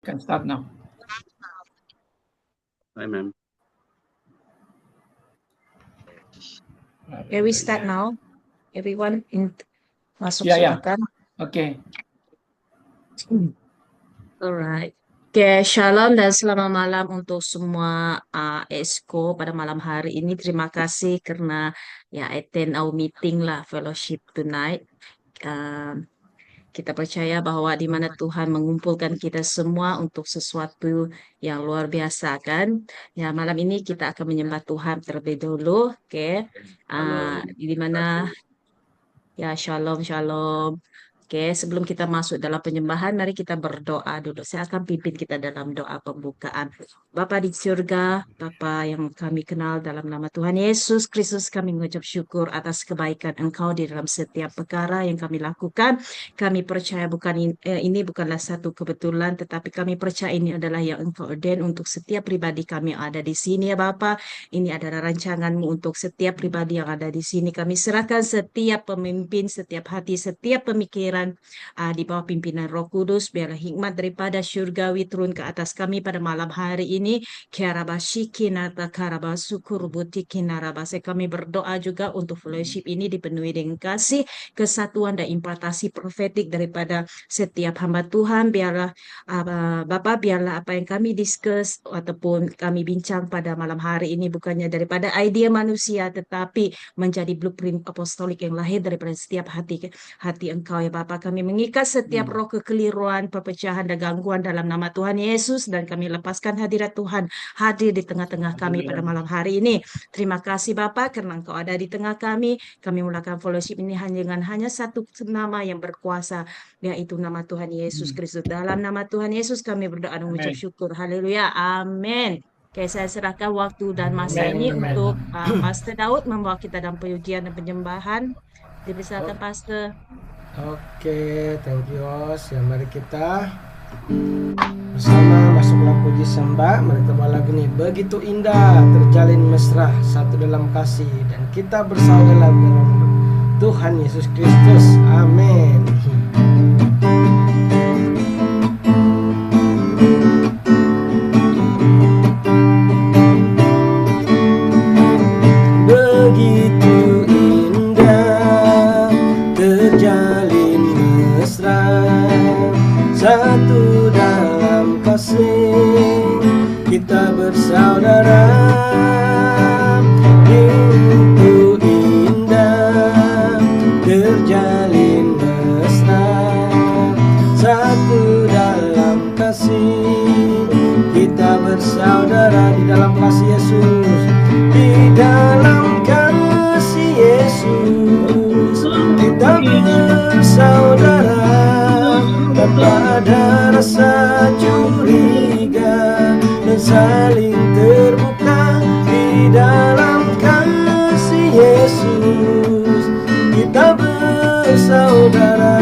Can start now. Hi, ma'am. Okay, we start now. Everyone masuk Ya, ya. silakan. Oke. Alright. Oke, shalom dan selamat malam untuk semua ESCO pada malam hari ini. Terima kasih karena attend our meeting lah, fellowship tonight. Kita percaya bahwa di mana Tuhan mengumpulkan kita semua untuk sesuatu yang luar biasa kan. Ya, malam ini kita akan menyembah Tuhan terlebih dahulu. Oke. Di mana shalom, shalom. Oke, sebelum kita masuk dalam penyembahan, mari kita berdoa dulu. Saya akan pimpin kita dalam doa pembukaan. Bapa di surga, Bapa yang kami kenal dalam nama Tuhan Yesus Kristus, kami mengucap syukur atas kebaikan Engkau di dalam setiap perkara yang kami lakukan. Kami percaya ini bukanlah satu kebetulan, tetapi kami percaya ini adalah yang Engkau ordain untuk setiap pribadi kami yang ada di sini ya Bapa. Ini adalah rancangan-Mu untuk setiap pribadi yang ada di sini. Kami serahkan setiap pemimpin, setiap hati, setiap pemikiran di bawah pimpinan Roh Kudus. Biarlah hikmat daripada syurgawi turun ke atas kami pada malam hari ini. Kami berdoa juga untuk fellowship ini dipenuhi dengan kasih, kesatuan dan impartasi profetik daripada setiap hamba Tuhan. Biarlah Bapak, biarlah apa yang kami discuss ataupun kami bincang pada malam hari ini bukannya daripada idea manusia, tetapi menjadi blueprint apostolik yang lahir daripada setiap hati Engkau ya Bapak. Kami mengikat setiap roh kekeliruan, perpecahan dan gangguan dalam nama Tuhan Yesus, dan kami lepaskan hadirat Tuhan hadir di tengah-tengah kami pada malam hari ini. Terima kasih Bapak karena Engkau ada di tengah kami. Kami mulakan fellowship ini dengan hanya satu nama yang berkuasa, yaitu nama Tuhan Yesus Kristus. Dalam nama Tuhan Yesus kami berdoa dan mengucap syukur. Haleluya. Amin. Oke, saya serahkan waktu dan masa ini untuk Pastor Daud membawa kita dalam pujian dan penyembahan. Dipersilakan Pastor. Oke, thank you Os. Ya, mari kita bersama masuklah puji sembah. Mari kita bawa lagu ini. Begitu indah terjalin mesra satu dalam kasih, dan kita bersaudara dalam Tuhan Yesus Kristus. Amin. Begitu indah terjalin mesra satu dalam kasih, kita bersaudara. Begitu indah terjalin mesra satu dalam kasih, kita bersaudara di dalam kasih Yesus. Di dalam kasih Yesus kita bersaudara, tanpa ada rasa curiga dan saling terbuka. Di dalam kasih Yesus kita bersaudara,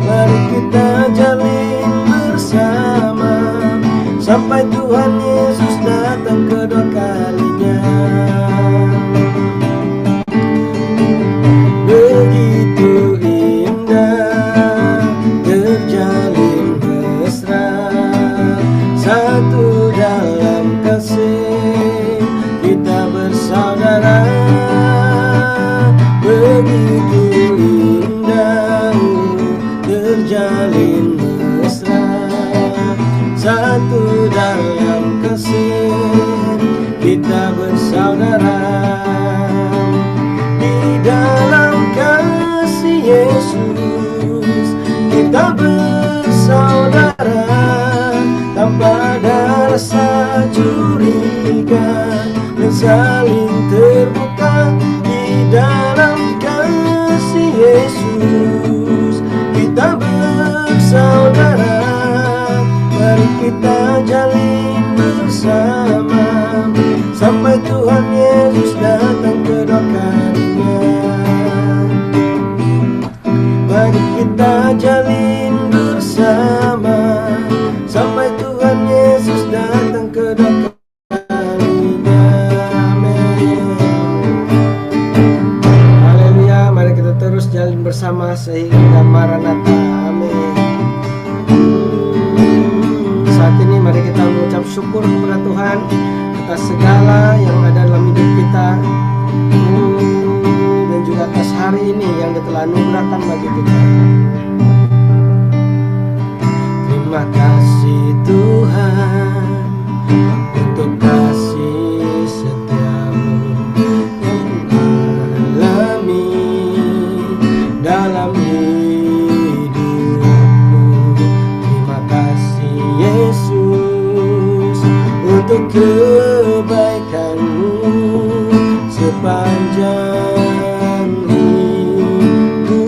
mari kita jalin bersama sampai Tuhan Yesus datang kedua kalinya. Begitu indah terjalin mesra satu dalam kasih, kita bersaudara. Begitu indah terjalin mesra satu dalam kasih, kita bersaudara. Di dalam kasih Yesus kita bersaudara, tanpa ada rasa curiga dan saling terbuka. Di dalam kasih Yesus kita bersaudara, mari kita jalin bersama sampai Tuhan Yesus datang kedua kalinya. Mari kita jalin bersama sampai Tuhan Yesus datang kedua kalinya. Amin. Haleluya. Mari kita terus jalin bersama sehingga Maranatha. Amin. syukur kepada Tuhan atas segala yang ada dalam hidup kita, dan juga atas hari ini yang Dia telah anugerahkan bagi kita. Terima kasih Tuhan untuk kasih setiamu yang alami dalam hidupku. Terima kasih Yesus untuk kebaikanmu sepanjang hidupku.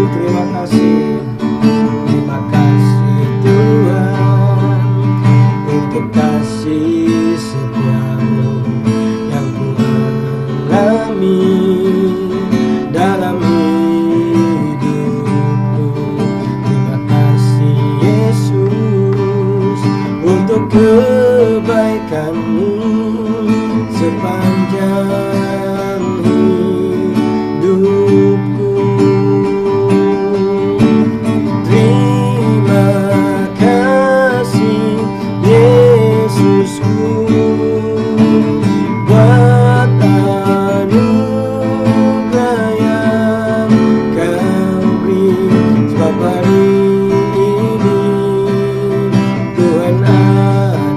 Terima kasih. Terima kasih Tuhan untuk kasih setiamu yang ku alami dalam hidupku. Terima kasih Yesus untuk kebaikanmu sepanjang hidupku. Terima kasih Yesusku buat anugerah yang Kau beri. Sebab hari ini Tuhan adakan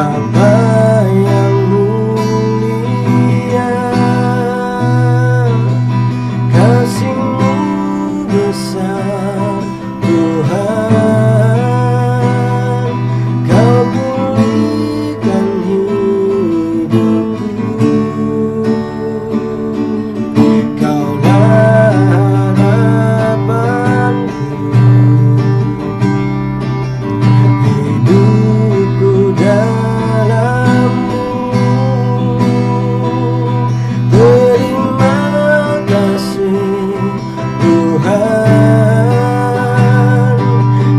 Bapa yang mulia, kasih-Mu besar Tuhan, Kau pulihkan hidupku, Kaulah harapanku, hidupku dalam-Mu. Terima kasih Tuhan,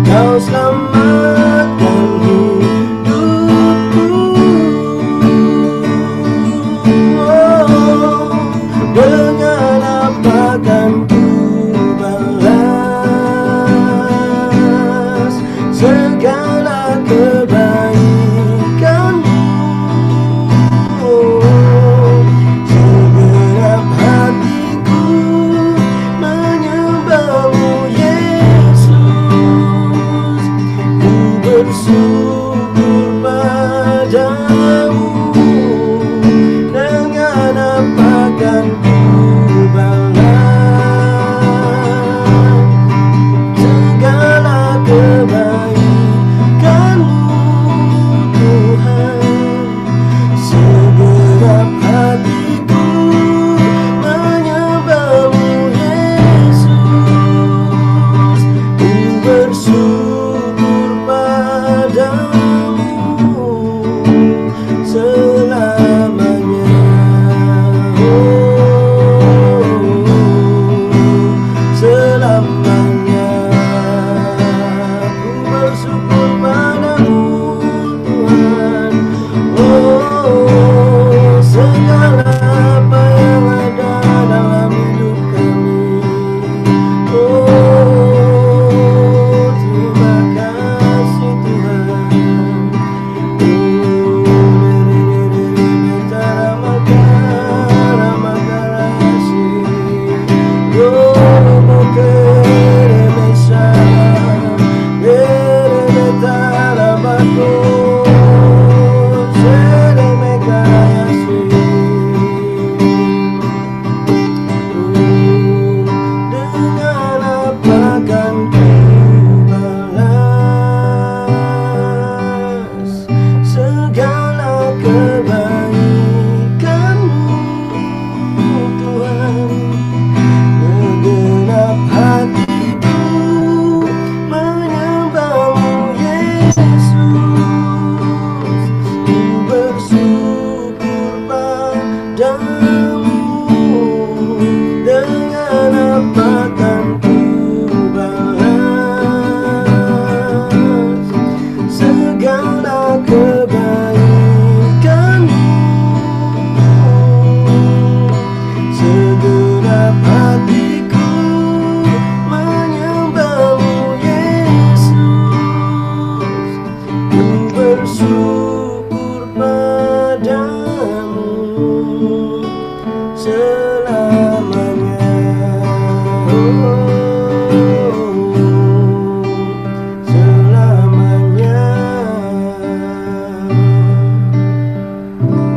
Kau selamatkan hidupku. Oh, dengan apa kan ku balas segala kebaikan-Mu? Segenap hatiku menyembah-Mu, Yesus. Ku bersyukur padamu, dengan apa kan ku balas segala kebaikan-Mu, Tuhan. Segenap hatiku menyembah-Mu, Yesus. Ku bersyukur padamu selamanya. Selamanya ku bersyukur padamu, Tuhan. Oh, segala apa yang ada dalam hidup kami. Oh, terima kasih Tuhan. Dengan apa kan ku balas segala kebaikan-Mu, Tuhan. Segenap hatiku menyembah-Mu, Yesus. Ku bersyukur padamu, dengan apa kan ku balas segala kebaikan-Mu. Segenap hatiku menyembah-Mu, Yesus. Ku bersyukur padamu selamanya. Selamanya.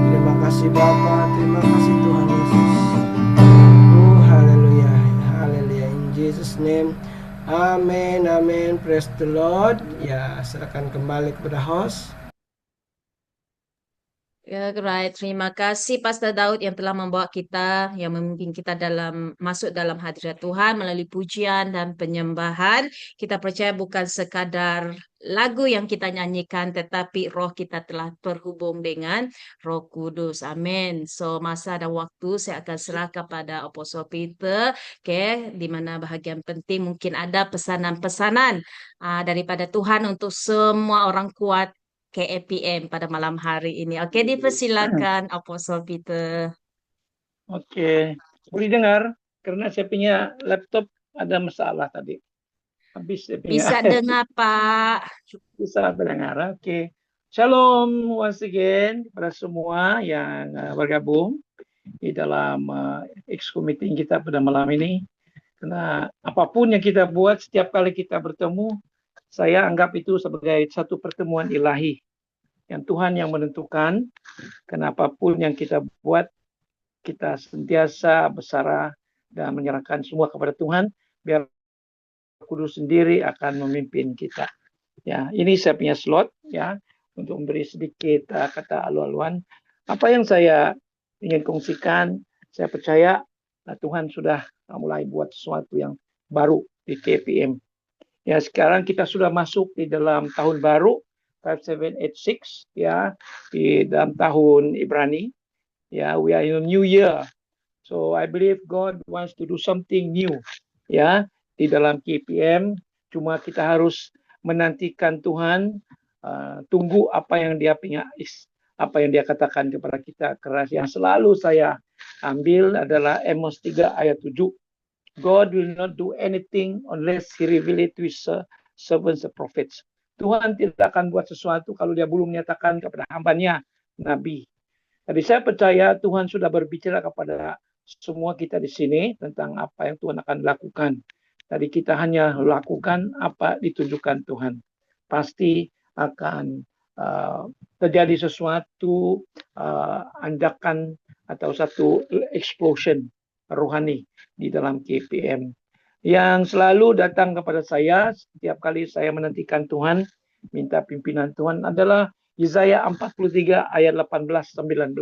Terima kasih Bapa, terima kasih Tuhan Yesus. Oh, haleluya, haleluya. In Jesus name, amin, amin. Praise the Lord. Ya, serahkan kembali kepada host. Ya, right. Terima kasih Pastor Daud yang telah membawa kita, yang memimpin kita masuk dalam hadirat Tuhan melalui pujian dan penyembahan. Kita percaya bukan sekadar lagu yang kita nyanyikan, tetapi roh kita telah terhubung dengan Roh Kudus. Amin. So, masa dan waktu saya akan serah kepada Apostle Peter, di mana bahagian penting mungkin ada pesanan-pesanan daripada Tuhan untuk semua orang kuat KAPM pada malam hari ini. Oke, dipersilakan Apostle Peter. Oke, boleh dengar karena saya punya laptop ada masalah tadi. Habis saya punya Bisa dengar, Pak. bisa mendengar. Oke. Shalom once again kepada semua yang bergabung di dalam X-Committee kita pada malam ini. Karena apapun yang kita buat setiap kali kita bertemu, saya anggap itu sebagai satu pertemuan ilahi. yang Tuhan yang menentukan. Kenapapun yang kita buat, kita sentiasa bersarah dan menyerahkan semua kepada Tuhan, biar Kudus sendiri akan memimpin kita. Ya, ini saya punya slot ya untuk memberi sedikit kata alu-aluan. Apa yang saya ingin kongsikan, saya percaya Tuhan sudah mulai buat sesuatu yang baru di KPM. Ya, sekarang kita sudah masuk di dalam tahun baru 5786 ya, di dalam tahun Ibrani. Ya, we are in a new year. So I believe God wants to do something new ya di dalam KPM. Cuma kita harus menantikan Tuhan, tunggu apa yang Dia punya, apa yang Dia katakan kepada kita. Karena yang selalu saya ambil adalah Amos 3 ayat 7. God will not do anything unless He reveal it to His servants, the prophets. Tuhan tidak akan buat sesuatu kalau Dia belum menyatakan kepada hambanya, Nabi. Jadi saya percaya Tuhan sudah berbicara kepada semua kita di sini tentang apa yang Tuhan akan lakukan. Tadi kita hanya lakukan apa ditunjukkan Tuhan. Pasti akan terjadi sesuatu anjakan atau satu explosion rohani di dalam KPM. Yang selalu datang kepada saya setiap kali saya menantikan Tuhan, minta pimpinan Tuhan adalah Yesaya 43 ayat 18-19.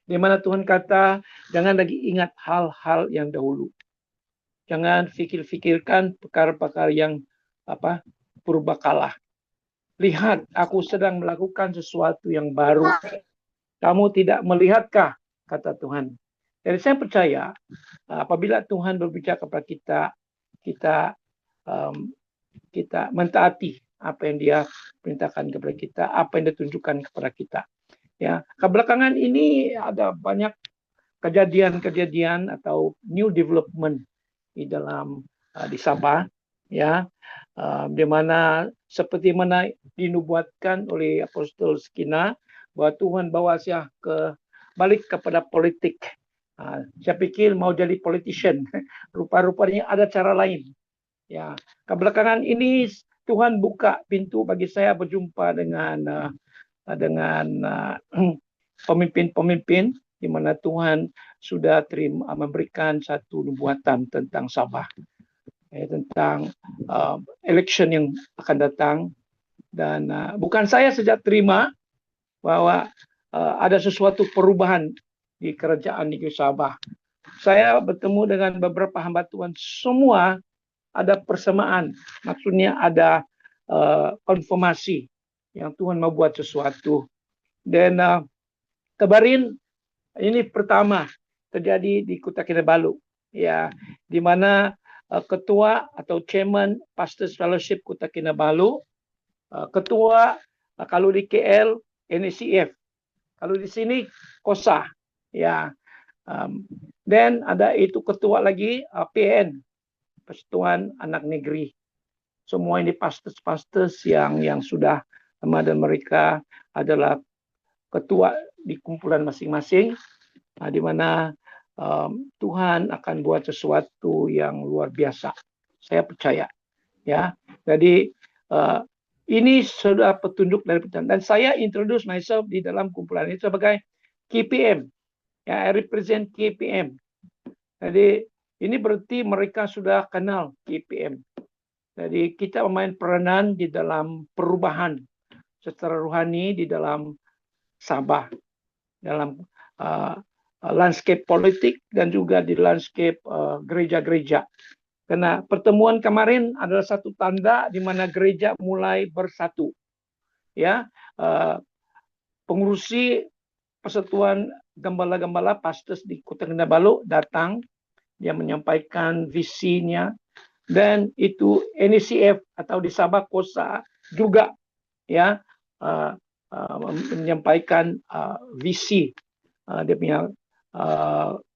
Di mana Tuhan kata, jangan lagi ingat hal-hal yang dahulu. Jangan fikir-fikirkan perkara-perkara yang purbakala. Lihat, aku sedang melakukan sesuatu yang baru. Kamu tidak melihatkah? Kata Tuhan. Jadi saya percaya apabila Tuhan berbicara kepada kita, kita mentaati apa yang Dia perintahkan kepada kita, apa yang Dia tunjukkan kepada kita. Ya, kebelakangan ini ada banyak kejadian-kejadian atau new development di dalam di Sabah, ya, di mana seperti mana dinubuatkan oleh Apostol Skina bahwa Tuhan bawa saya balik kepada politik. Saya pikir mau jadi politician, rupa-rupanya ada cara lain. Ya, kebelakangan ini Tuhan buka pintu bagi saya berjumpa dengan pemimpin-pemimpin di mana Tuhan sudah memberikan satu nubuatan tentang Sabah, tentang election yang akan datang. Dan bukan saya saja terima bahwa ada sesuatu perubahan di kerajaan negeri Sabah. Saya bertemu dengan beberapa hamba Tuhan, semua ada persamaan, maksudnya ada konfirmasi yang Tuhan mau buat sesuatu. Dan kemarin ini pertama terjadi di Kota Kinabalu, ya, di mana ketua atau chairman Pastors Fellowship Kota Kinabalu, ketua kalau di KL NCF, kalau di sini KOSA, ya. Dan ada itu ketua lagi PN, Persatuan Anak Negeri. Semua ini pastors yang sudah lama dan mereka adalah ketua di kumpulan masing-masing, di mana Tuhan akan buat sesuatu yang luar biasa. Saya percaya, ya. Jadi ini sudah petunjuk dari Tuhan. Dan saya introduce myself di dalam kumpulan itu sebagai KPM. Ya, I represent KPM. Jadi ini berarti mereka sudah kenal KPM. Jadi kita memain peranan di dalam perubahan secara rohani di dalam Sabah, dalam landscape politik dan juga di landscape gereja-gereja. Karena pertemuan kemarin adalah satu tanda di mana gereja mulai bersatu. Ya, pengurusi Persatuan Gembala-Gembala Pastors di Kota Kinabalu datang, dia menyampaikan visinya, dan itu NCF atau di Sabah KOSA juga, ya, menyampaikan visi dia punya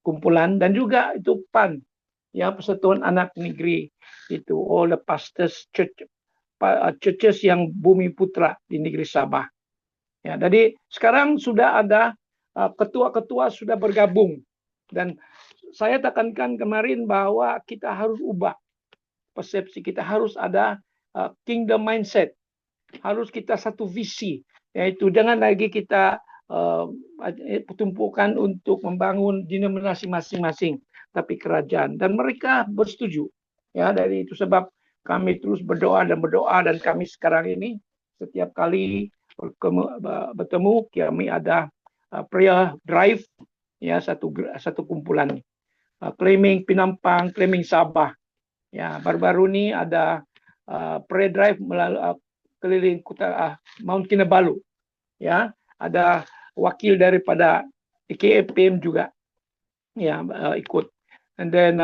kumpulan, dan juga itu PAN, ya, Persatuan Anak Negeri, itu all the pastors churches yang Bumi Putra di negeri Sabah. Ya, jadi sekarang sudah ada ketua-ketua sudah bergabung, dan saya tekankan kemarin bahwa kita harus ubah persepsi kita, harus ada kingdom mindset, harus kita satu visi, Yaitu jangan lagi kita tumpukan untuk membangun denominasi masing-masing, tapi kerajaan. Dan mereka bersetuju. Ya, dari itu sebab kami terus berdoa dan kami sekarang ini setiap kali bertemu kami ada prayer drive, ya, satu kumpulan claiming Pinampang, claiming Sabah. Ya, baru-baru ini ada prayer drive melalui keliling kota Mount Kinabalu. Ya, ada wakil daripada KPM juga, ya, ikut. And then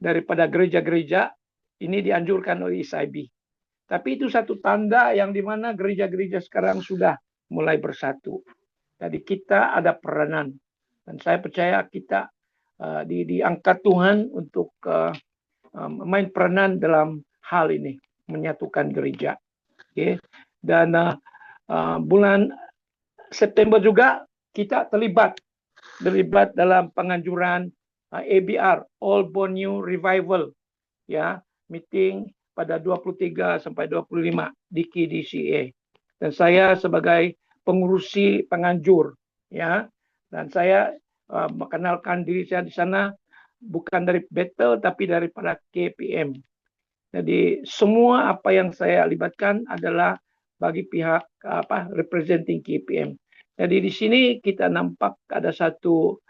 daripada gereja-gereja ini dianjurkan oleh ISIB. Tapi itu satu tanda yang dimana gereja-gereja sekarang sudah mulai bersatu. Jadi kita ada peranan, dan saya percaya kita diangkat Tuhan untuk main peranan dalam hal ini, menyatukan gereja. Okay. Dan bulan September juga kita terlibat dalam penganjuran ABR, All Born New Revival, ya, meeting pada 23 sampai 25 di KDCA. Dan saya sebagai pengurusi penganjur, ya, dan saya mengenalkan diri saya di sana bukan dari Bethel tapi daripada KPM. Jadi semua apa yang saya libatkan adalah bagi pihak representing KPM. Jadi di sini kita nampak ada satu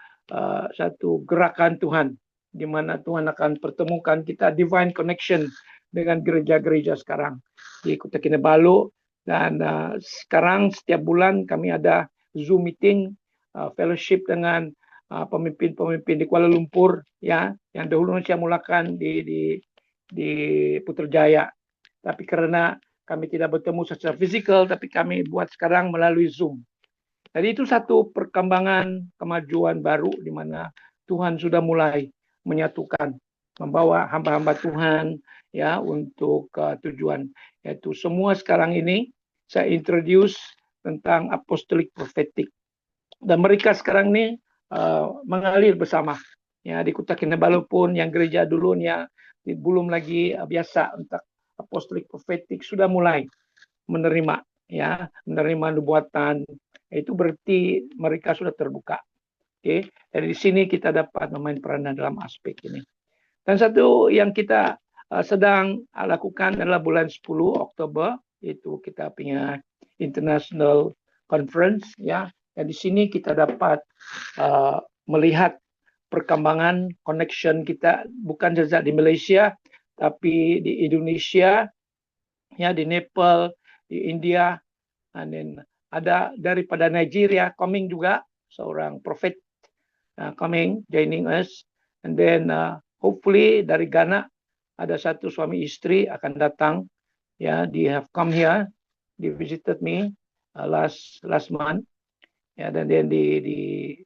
gerakan Tuhan, di mana Tuhan akan pertemukan kita divine connection dengan gereja-gereja sekarang di Kota Kinabalu. Dan sekarang setiap bulan kami ada Zoom meeting fellowship dengan pemimpin-pemimpin di Kuala Lumpur, ya, yang dahulu saya mulakan di Putrajaya. Tapi karena kami tidak bertemu secara fisikal, tapi kami buat sekarang melalui Zoom. Jadi itu satu perkembangan kemajuan baru di mana Tuhan sudah mulai menyatukan, membawa hamba-hamba Tuhan, ya, untuk tujuan, yaitu semua sekarang ini saya introduce tentang apostolic prophetic. Dan mereka sekarang ini mengalir bersama, ya, di Kota Kinabalu pun yang gereja dulunya belum lagi biasa untuk apostolic prophetic sudah mulai menerima, ya, menerima nubuatan. Itu berarti mereka sudah terbuka. Oke, dari sini kita dapat memain peranan dalam aspek ini. Dan satu yang kita sedang lakukan adalah bulan 10 Oktober, itu kita punya International Conference, ya. Dan di sini kita dapat melihat perkembangan connection kita bukan saja di Malaysia, tapi di Indonesia, ya, di Nepal, di India, dan ada daripada Nigeria coming juga, seorang prophet coming joining us, and then hopefully dari Ghana ada satu suami istri akan datang, ya, they have come here, they visited me last month, ya, dan then di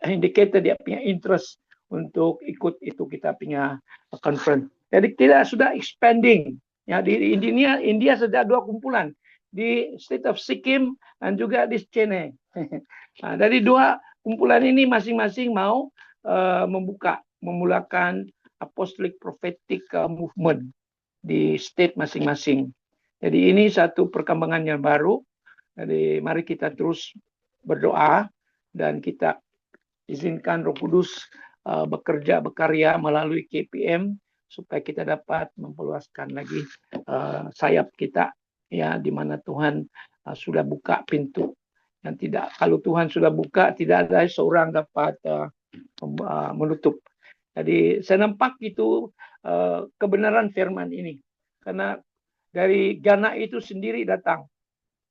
indicated dia punya interest untuk ikut itu kita punya conference. Jadi kita sudah expanding, ya, di India sudah 2 kumpulan di State of Sikkim dan juga di Chennai. Nah, dari 2 kumpulan ini masing-masing mau memulakan apostolic prophetic movement di state masing-masing. Jadi ini satu perkembangan yang baru. Jadi mari kita terus berdoa dan kita izinkan Roh Kudus berkarya melalui KPM supaya kita dapat memperluaskan lagi sayap kita, ya, di mana Tuhan sudah buka pintu. Dan kalau Tuhan sudah buka, tidak ada seorang dapat menutup. Jadi saya nampak itu kebenaran firman ini. Karena dari Ghana itu sendiri datang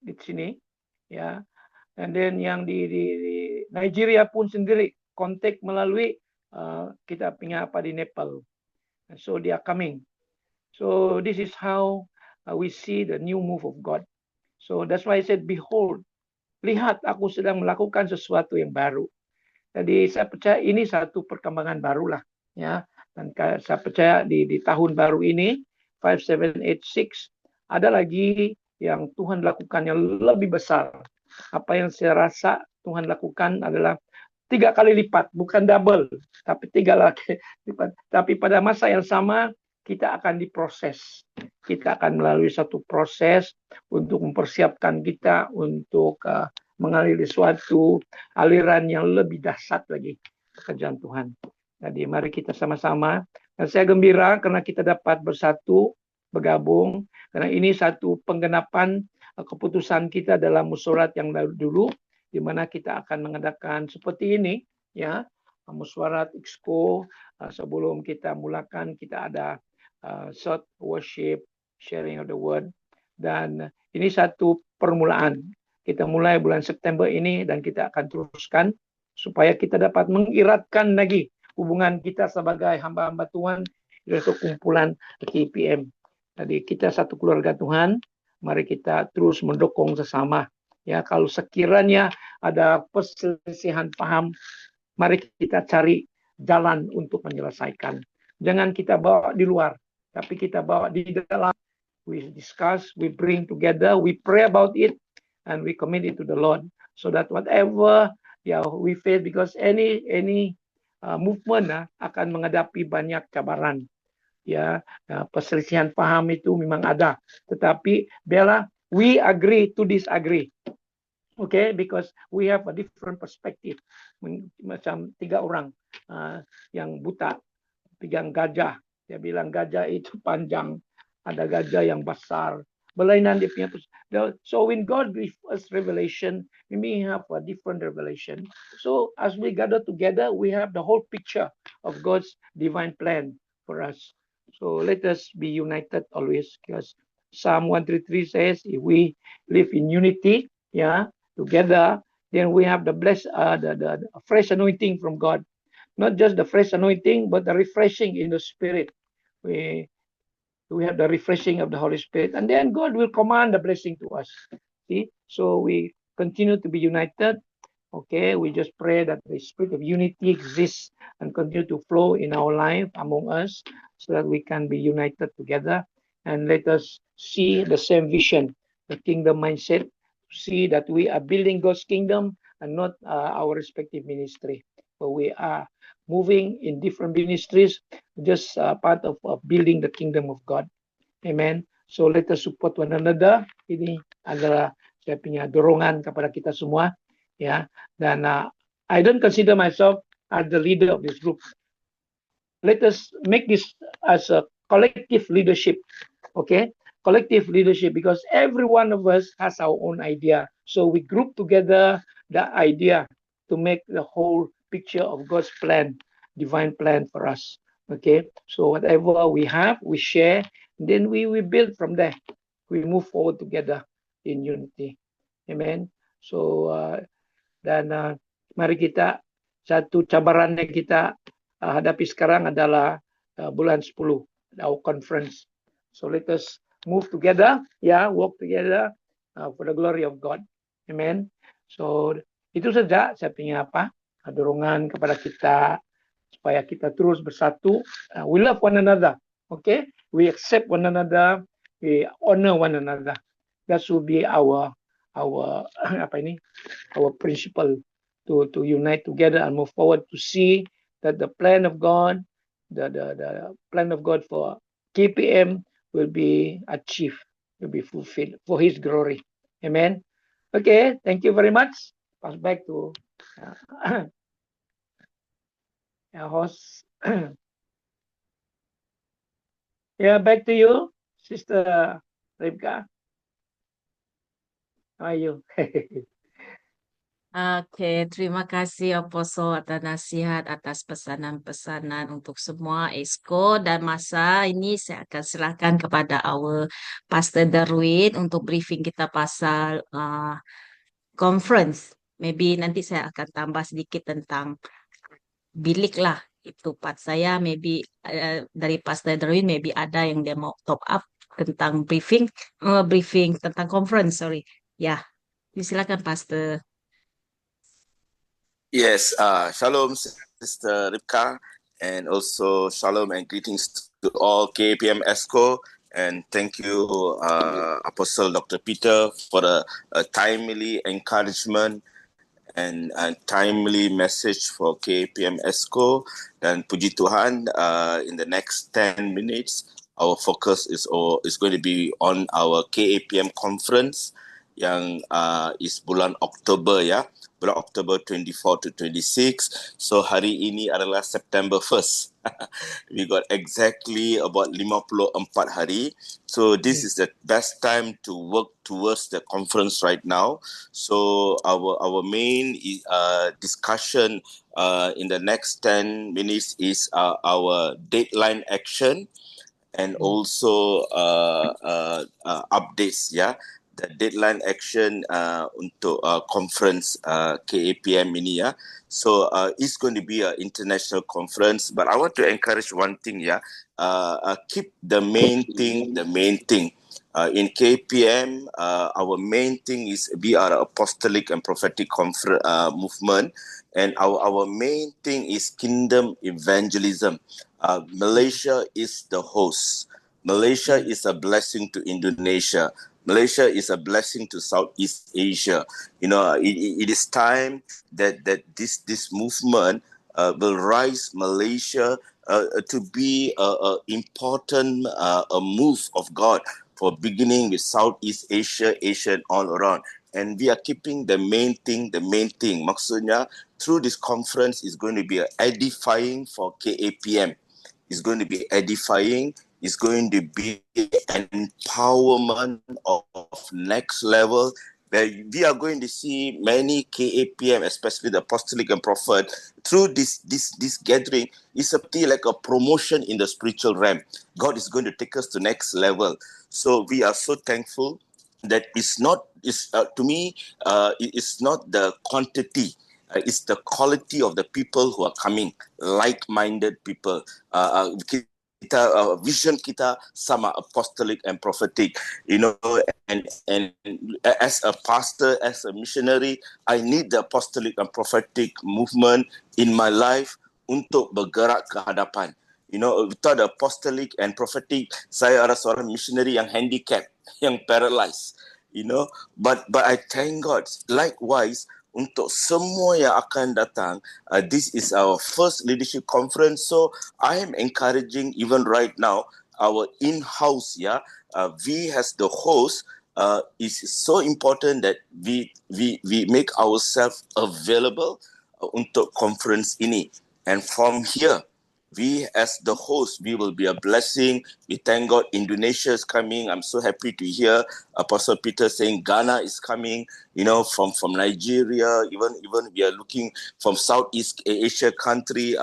di sini, ya. Dan then yang di Nigeria pun sendiri kontak melalui kita punya di Nepal. And so they are coming. So this is how we see the new move of God. So that's why I said, behold, lihat aku sedang melakukan sesuatu yang baru. Jadi saya percaya ini satu perkembangan barulah, ya. Dan saya percaya di tahun baru ini 5786 ada lagi yang Tuhan lakukan yang lebih besar. Apa yang saya rasa Tuhan lakukan adalah 3 kali lipat, bukan double, tapi 3 kali lipat. Tapi pada masa yang sama kita akan diproses. Kita akan melalui satu proses untuk mempersiapkan kita untuk mengaliri suatu aliran yang lebih dahsyat lagi pekerjaan Tuhan. Jadi mari kita sama-sama. Dan saya gembira karena kita dapat bersatu, bergabung. Karena ini satu penggenapan keputusan kita dalam musyawarat yang dulu, di mana kita akan mengadakan seperti ini, ya, musyawarat Exco. Sebelum kita mulakan, kita ada short worship, sharing of the word, dan ini satu permulaan. Kita mulai bulan September ini dan kita akan teruskan supaya kita dapat mengiratkan lagi hubungan kita sebagai hamba-hamba Tuhan yaitu kumpulan KPM. Jadi kita satu keluarga Tuhan, mari kita terus mendukung sesama. Ya, kalau sekiranya ada perselisihan paham, mari kita cari jalan untuk menyelesaikan. Jangan kita bawa di luar, tapi kita bawa di dalam. We discuss, we bring together, we pray about it, and we commit it to the Lord, so that whatever we face, because any movement akan menghadapi banyak cabaran. Ya, perselisihan paham itu memang ada, tetapi biarlah we agree to disagree. Okay, because we have a different perspective. Macam 3 orang yang buta pegang gajah, dia bilang gajah itu panjang, ada gajah yang besar, berlainan dia punya. So when God gives us revelation, we may have a different revelation. So as we gather together, we have the whole picture of God's divine plan for us. So let us be united always, because Psalm 133 says, if we live in unity, together, then we have the fresh anointing from God. Not just the fresh anointing, but the refreshing in the spirit. We have the refreshing of the Holy Spirit, and then God will command the blessing to us. See, so we continue to be united. Okay, we just pray that the spirit of unity exists and continue to flow in our life among us, so that we can be united together, and let us see the same vision, the kingdom mindset, see that we are building God's kingdom and not our respective ministry, but we are moving in different ministries, just part of building the kingdom of God. Amen. So let us support one another. Ini adalah saya punya dorongan kepada kita semua, ya. Dan I don't consider myself as the leader of this group. Let us make this as a collective leadership, okay? Collective leadership, because every one of us has our own idea. So we group together the idea to make the whole picture of God's plan, divine plan for us. Okay, so whatever we have, we share, then we build from there. We move forward together in unity. Amen. So dan mari kita, satu cabaran yang kita hadapi sekarang adalah bulan 10, our conference. So let us move together, work together for the glory of God. Amen. So itu saja saya punya dorongan kepada kita supaya kita terus bersatu. We love one another. Okay, we accept one another, we honor one another. That should be our our principle to unite together and move forward to see that the plan of God, the plan of God for KPM will be achieved, will be fulfilled for His glory. Amen. Okay, thank you very much. Pass back to our host. Back to you, Sister Ribka. How are you? Oke, terima kasih Apostle atas nasihat, atas pesanan-pesanan untuk semua Exco, dan masa ini saya akan serahkan kepada our Pastor Darwin untuk briefing kita pasal conference. Maybe nanti saya akan tambah sedikit tentang bilik lah, itu part saya. Maybe dari Pastor Darwin maybe ada yang dia mau top up tentang briefing tentang conference. Silakan Pastor. Yes, shalom, Sister Ribka, and also shalom and greetings to all KPM ESCO, and thank you, Apostle Dr. Peter, for a timely encouragement and timely message for KPM ESCO. Dan puji Tuhan, in the next 10 minutes, our focus is going to be on our KAPM conference yang is bulan Oktober ya, bulan Oktober 24 to 26. So hari ini adalah September 1st. We got exactly about 54 hari. So this is the best time to work towards the conference right now. So our main discussion in the next 10 minutes is our deadline action and also updates ya. The deadline action untuk conference KAPM ini ya. So it's going to be an international conference, but I want to encourage one thing ya. Keep the main thing the main thing. In KPM, our main thing is we are an apostolic and prophetic movement, and our main thing is kingdom evangelism. Malaysia is the host. Malaysia is a blessing to Indonesia. Malaysia is a blessing to Southeast Asia. You know, it is time that this movement will rise Malaysia to be a important move of God for beginning with Southeast Asia, Asia and all around. And we are keeping the main thing. Maksudnya, through this conference is going to be edifying for KAPM. It's going to be edifying. It's going to be an empowerment of next level, where we are going to see many KAPM, especially the apostolic and prophet, through this gathering. It's like a promotion in the spiritual realm. God is going to take us to next level. So we are so thankful that to me, it's not the quantity. It's the quality of the people who are coming, like-minded people. Vision kita sama apostolic and prophetic, you know, and as a pastor, as a missionary, I need the apostolic and prophetic movement in my life untuk bergerak ke hadapan. You know, without the apostolic and prophetic, saya adalah seorang missionary yang handicapped, yang paralyzed, you know. But I thank God. Likewise, untuk semua yang akan datang, this is our first leadership conference. So I am encouraging even right now our in-house, we as the host, is so important that we make ourselves available untuk conference ini. And from here, we as the host, we will be a blessing. We thank God Indonesia is coming. I'm so happy to hear Apostle Peter saying Ghana is coming, you know, from Nigeria, even we are looking from Southeast Asia country.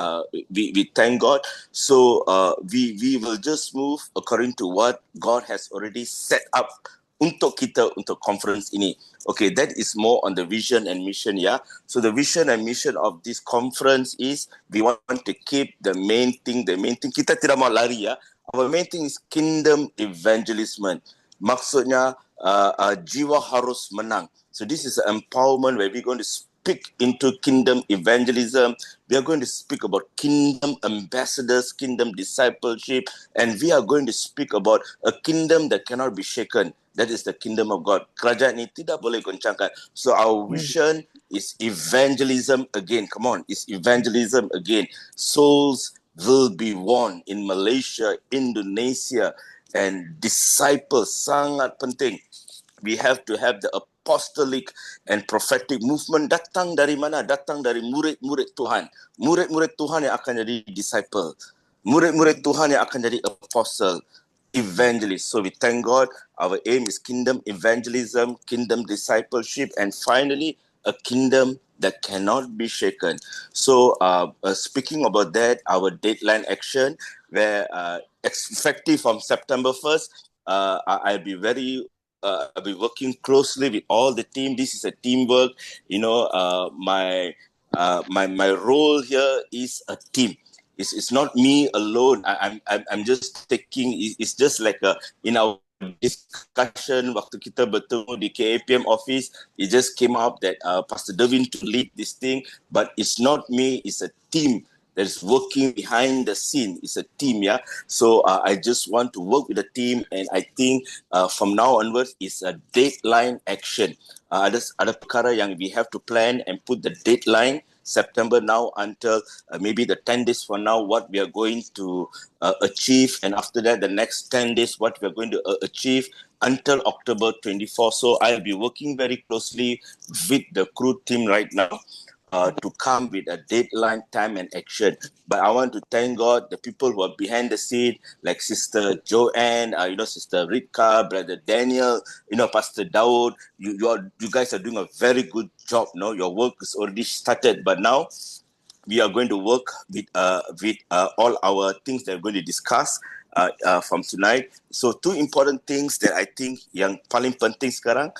We thank God. So we will just move according to what God has already set up untuk conference ini. Okay, that is more on the vision and mission, yeah. So the vision and mission of this conference is we want to keep the main thing. Kita tidak mau lari, ya. Our main thing is kingdom evangelism. Maksudnya jiwa harus menang. So this is an empowerment where we're going to speak into kingdom evangelism. We are going to speak about kingdom ambassadors, kingdom discipleship, and we are going to speak about a kingdom that cannot be shaken. That is the kingdom of God. Kerajaan ini tidak boleh goncangkan. So our vision is evangelism again. Come on, it's evangelism again. Souls will be won in Malaysia, Indonesia, and disciples sangat penting. We have to have the apostolic and prophetic movement. Datang dari mana? Datang dari murid-murid Tuhan. Murid-murid Tuhan yang akan jadi disciple. Murid-murid Tuhan yang akan jadi apostle, evangelist. So we thank God. Our aim is kingdom evangelism, kingdom discipleship, and finally a kingdom that cannot be shaken. So speaking about that, our deadline action, where effective from September 1st, I'll be working closely with all the team. This is a teamwork. You know, my role here is a team. It's not me alone. I'm just taking. It's just like in our discussion waktu kita bertemu di KAPM office, it just came up that Pastor Devin to lead this thing, but it's not me. It's a team that is working behind the scene. It's a team, yeah. So I just want to work with the team, and I think from now onwards, it's a deadline action. Ada perkara yang we have to plan and put the deadline. September now until maybe the 10 days from now, what we are going to achieve. And after that, the next 10 days, what we are going to achieve until October 24. So I'll be working very closely with the crew team right now to come with a deadline, time, and action. But I want to thank God, the people who are behind the scene, like Sister Joanne, Sister Rika, Brother Daniel, Pastor Daud. You guys are doing a very good job. No, your work is already started, but now we are going to work with all our things that we're going to discuss from tonight. So two important things that I think yang paling penting sekarang,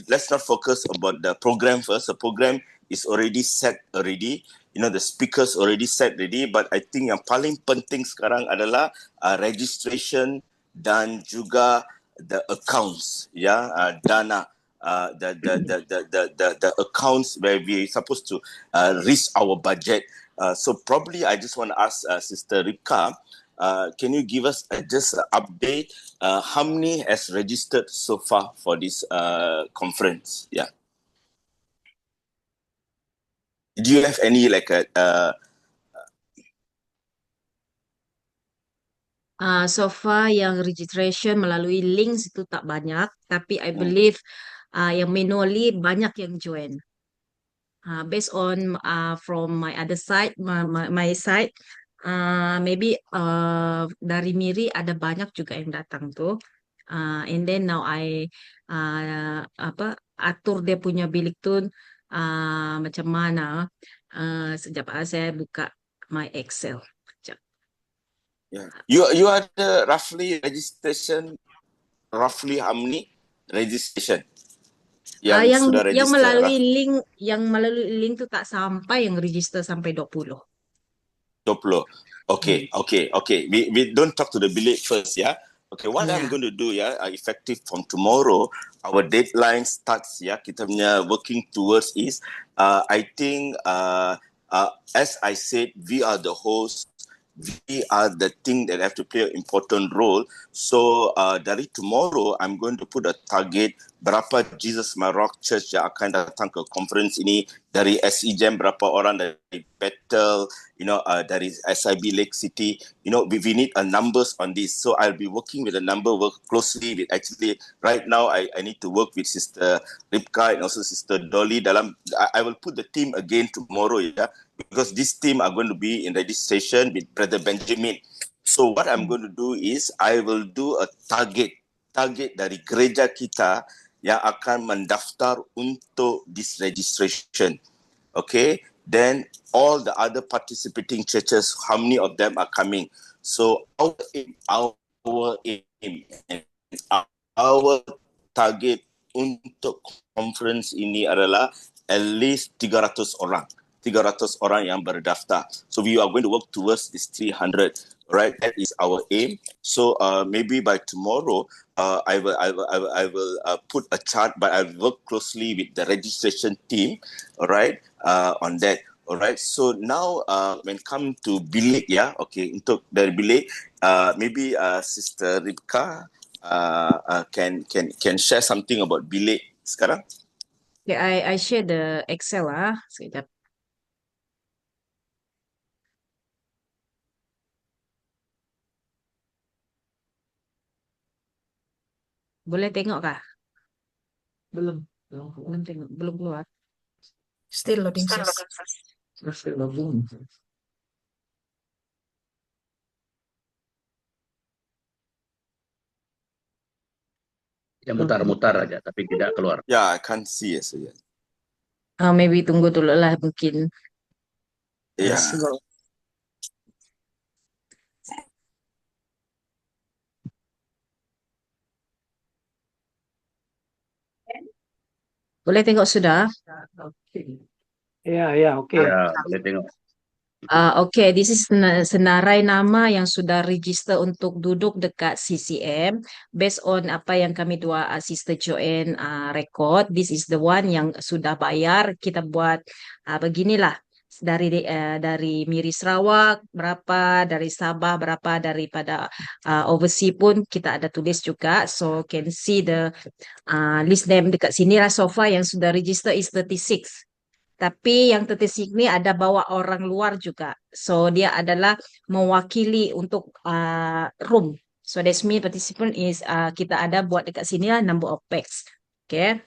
let's not focus about the program first. The program is already set already. The speakers already set already. But I think yang paling penting sekarang adalah registration dan juga the accounts, dana. The accounts where we supposed to reach our budget. So probably I just want to ask Sister Rika, can you give us just an update? How many has registered so far for this conference? Yeah. Do you have any so far yang registration melalui links itu tak banyak, tapi I believe yang manually banyak yang join. Based on from my other side, my side, maybe dari Miri ada banyak juga yang datang tuh. And then now I atur dia punya bilik tuh macam mana. Sejak saya buka my Excel. Yeah. You are the roughly registration, roughly how many registration? Yang sudah register, melalui link tuh tak sampai yang register sampai 20. 20. Okay. We don't talk to the bilik first, yeah. Okay, what I'm going to do, effective from tomorrow, our deadline starts, kita punya working towards is, I think, as I said, we are the host. We are the thing that have to play an important role. So dari tomorrow, I'm going to put a target berapa Jesus My Rock Church yang akan datang ke conference ini, dari SE Jam berapa orang, dari Bethel, dari SIB Lake City. We need a numbers on this. So I'll be working with a number, work closely with, actually right now I need to work with Sister Ripka and also Sister Dolly I will put the team again tomorrow, because this team are going to be in registration with Brother Benjamin. So what I'm going to do is I will do a target dari gereja kita yang akan mendaftar untuk this registration. Okay, then all the other participating churches, how many of them are coming? So our aim and our target untuk conference ini adalah at least 300 orang. 300 orang yang berdaftar. So we are going to work towards this 300. Right, that is our aim. So maybe by tomorrow, I will put a chart, but I will work closely with the registration team. All right, on that. All right. So now, when come to bilik, okay, untuk dari bilik, maybe Sister Ripka can share something about bilik sekarang. Okay, I share the Excel sekejap. Boleh tengok kah? Belum tengok, belum keluar. Still loading. Still loading. Dia mutar-mutar aja, tapi tidak keluar. Yeah, I can't see it. So yeah. Maybe tunggu dulu lah, mungkin. Yeah. Slow. Boleh tengok sudah? Ya, oke. Ya, boleh tengok. Okay, this is senarai nama yang sudah register untuk duduk dekat CCM. Based on apa yang kami dua Sister Joanne record, this is the one yang sudah bayar. Kita buat beginilah. Dari Miri Sarawak berapa, dari Sabah berapa, daripada overseas pun kita ada tulis juga. So can see the list name dekat sini lah. So far yang sudah register is 36. Tapi yang tetis ini ada bawa orang luar juga. So dia adalah mewakili untuk room. So that's me participant is kita ada buat dekat sini lah number of packs. Okay.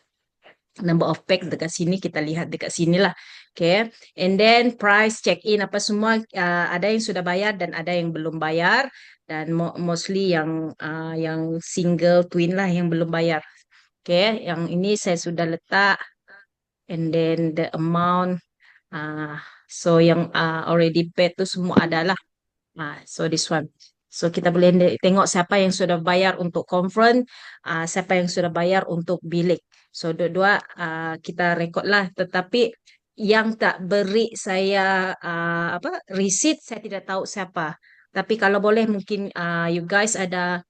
Number of packs dekat sini kita lihat dekat sini lah. Okay. And then price check in apa semua ada yang sudah bayar dan ada yang belum bayar dan mostly yang single twin lah yang belum bayar. Okay. Yang ini saya sudah letak and then the amount so yang already paid tu semua adalah so this one. So kita boleh tengok siapa yang sudah bayar untuk conference, siapa yang sudah bayar untuk bilik. So dua-dua kita rekod lah. Tetapi yang tak beri saya receipt saya tidak tahu siapa. Tapi kalau boleh mungkin you guys ada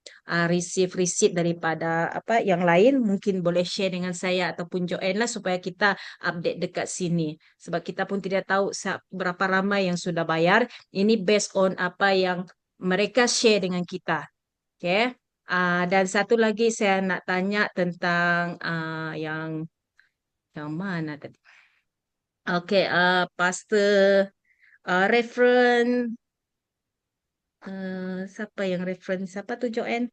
receive receipt daripada yang lain mungkin boleh share dengan saya ataupun join lah supaya kita update dekat sini. Sebab kita pun tidak tahu berapa ramai yang sudah bayar. Ini based on apa yang mereka share dengan kita. Okay. Dan satu lagi saya nak tanya tentang yang mana tadi? Okay, pastor reference siapa yang reference? Siapa tu Joanne?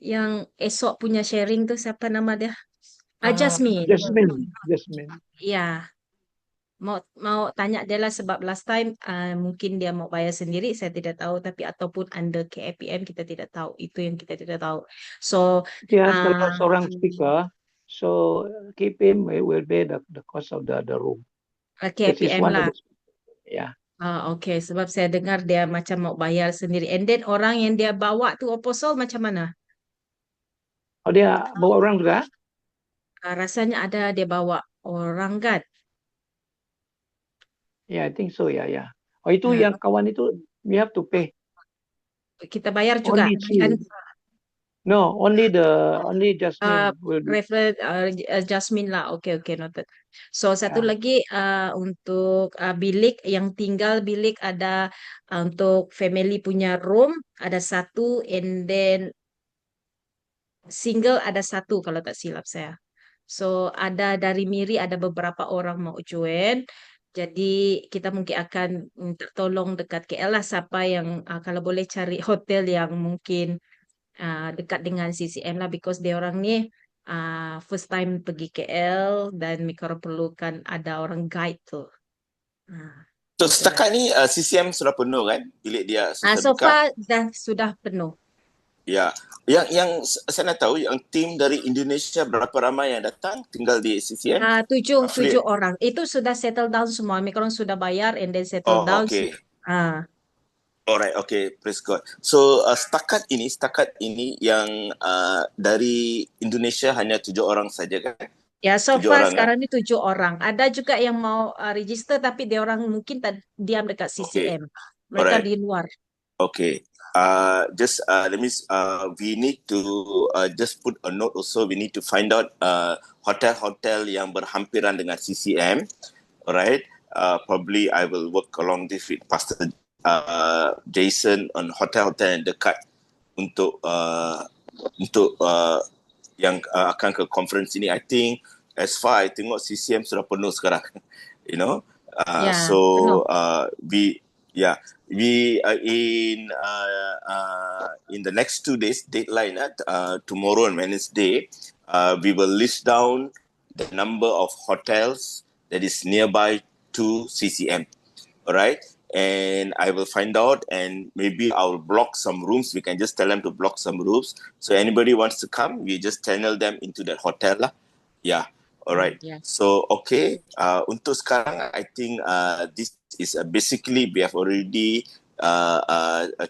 Yang esok punya sharing tu siapa nama dia? Jasmine. Jasmine. Ya. Mau tanya dia lah sebab last time mungkin dia mau bayar sendiri saya tidak tahu tapi ataupun under KAPM kita tidak tahu itu yang kita tidak tahu. So Dia salah seorang speaker. So KPM will bear the cost of the room. KAPM lah. Ya. Okay, sebab saya dengar dia macam mau bayar sendiri. And then orang yang dia bawa tu apostle macam mana? Oh dia bawa orang juga? Rasanya ada dia bawa orang kan? Yeah, I think so. Ya. Oh itu yang kawan itu we have to pay. Kita bayar juga. No, only Jasmine will be. Jasmine lah. Okay, noted. So satu lagi untuk bilik yang tinggal bilik ada untuk family punya room ada satu and then single ada satu kalau tak silap saya. So ada dari Miri ada beberapa orang mau join. Jadi kita mungkin akan minta tolong dekat KL lah siapa yang kalau boleh cari hotel yang mungkin dekat dengan CCM lah because dia orang ni first time pergi KL dan mereka perlukan ada orang guide tu. So setakat ni CCM sudah penuh kan bilik dia? So far sudah penuh. Ya, yang saya nak tahu yang tim dari Indonesia berapa ramai yang datang tinggal di CCM? 7 orang. Itu sudah settle down semua. Mereka orang sudah bayar and then settle down. Okay. Alright, okay, praise God. So setakat ini yang dari Indonesia hanya 7 orang saja kan? Ya, so far sekarang ni 7 orang. Ada juga yang mau register tapi dia orang mungkin diam dekat CCM. Mereka di luar. Okay. That means we need to just put a note also. We need to find out hotel-hotel yang berhampiran dengan CCM. Alright. Probably I will work along this with Pastor Jason on hotel-hotel yang dekat untuk yang akan ke conference ini. I think as far I tengok CCM sudah penuh sekarang. You know. We are in the next 2 days deadline tomorrow and Wednesday we will list down the number of hotels that is nearby to CCM. Alright, and I will find out and maybe I'll block some rooms. We can just tell them to block some rooms. So anybody wants to come, we just channel them into that hotel lah. Yeah. Alright. Yeah. So okay. Untuk sekarang, I think this is basically we have already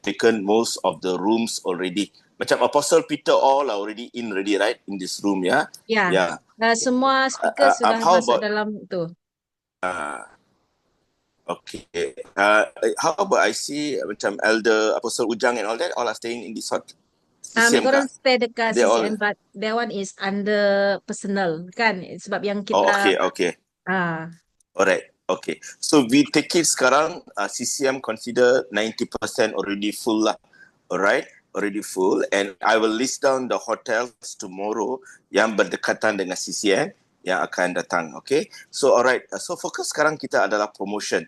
taken most of the rooms already. Macam Apostle Peter all are already in right in this room, ya? Yeah. Semua speaker sudah masuk dalam tu. Okay. How about I see macam Elder Apostle Ujang and all that, all are staying in this hotel. Mereka orang stay dekat CCM, but that one is under personal, kan? Sebab yang kita... Okay. Alright, okay. So we take it sekarang, CCM consider 90% already full lah. Alright, already full. And I will list down the hotels tomorrow yang berdekatan dengan CCM. yang akan datang. Okay, so alright, so fokus sekarang kita adalah promotion.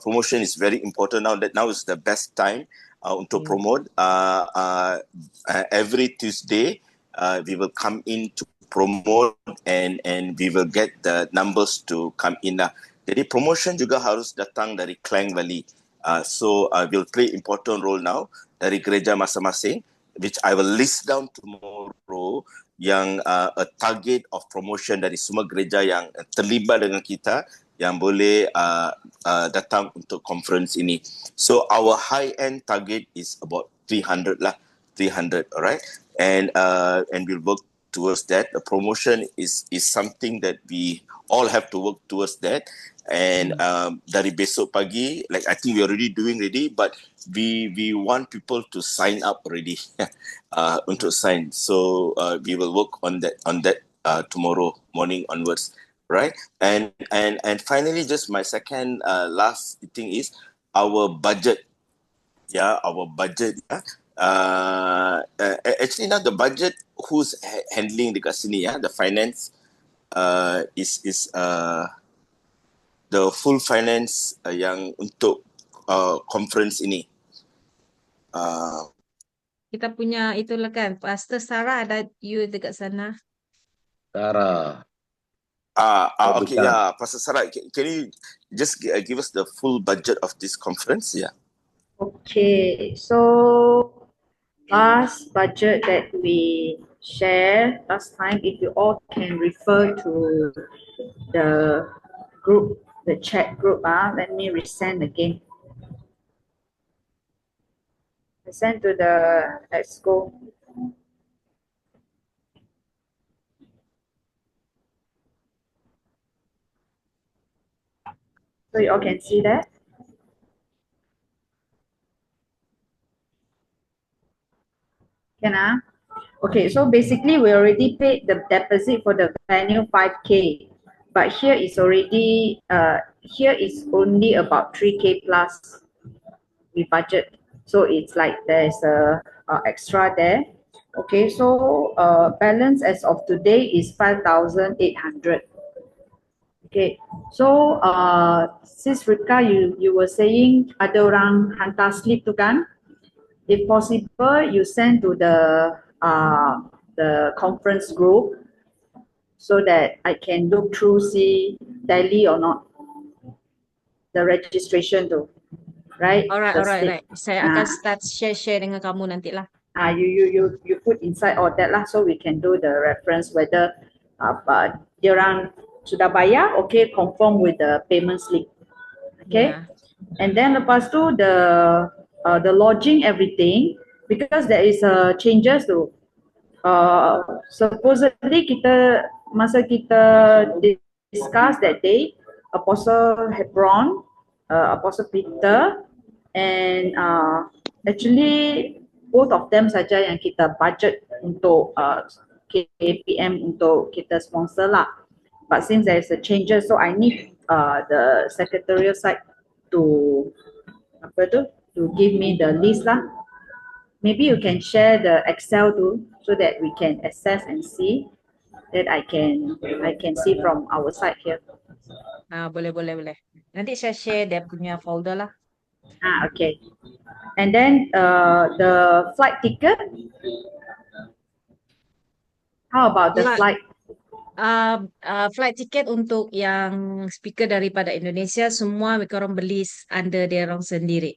Promotion is very important now is the best time untuk promote. Every Tuesday we will come in to promote and we will get the numbers to come in lah. Jadi promotion juga harus datang dari Klang Valley. So will play important role now dari gereja masing-masing, which I will list down tomorrow, yang a target of promotion dari semua gereja yang terlibat dengan kita yang boleh datang untuk conference ini. So our high end target is about 300 lah, 300, alright, and we'll work towards that. The promotion is something that we all have to work towards that. And dari besok pagi, like I think we're already doing already, but we want people to sign up already untuk sign. So we will work on that tomorrow morning onwards, right? And finally, just my second last thing is our budget. Yeah, our budget. Actually, now the budget who's handling dekat sini, the finance is the full finance yang untuk conference ini. Kita punya itulah kan, Pastor Sarah ada you dekat sana. Sarah. Okay, yeah, Pastor Sarah, can you just give us the full budget of this conference? Yeah. Okay, so last budget that we shared last time, if you all can refer to the group, the chat group, let me resend again. I sent to the EXCO. So you all can see that. Can Okay, so basically we already paid the deposit for the venue 5K, but here is already here is only about 3K plus we budget. So it's like there's a extra there. Okay, so balance as of today is 5,800. Okay, so since Rika, you were saying ada orang hantar slip tu kan? If possible, you send to the conference group so that I can look through, see tally or not the registration tu, right? Alright. Saya akan start share dengan kamu nantilah. You put inside all that lah, so we can do the reference whether diorang sudah bayar, okay, confirm with the payment slip, okay. Yeah. And then lepas tu the lodging, everything, because there is changes to supposedly masa kita discuss that day, Apostle Hebron, Apostle Peter, and actually both of them saja yang kita budget untuk KPM untuk kita sponsor lah. But since there is a changes, so I need the secretarial side to give me the list lah. Maybe you can share the Excel too, so that we can assess and see that I can see from our side here. Boleh. Nanti saya share dia punya folder lah. Okay. And then the flight ticket. How about the flight? Flight ticket untuk yang speaker daripada Indonesia semua mereka orang beli under dia orang sendiri.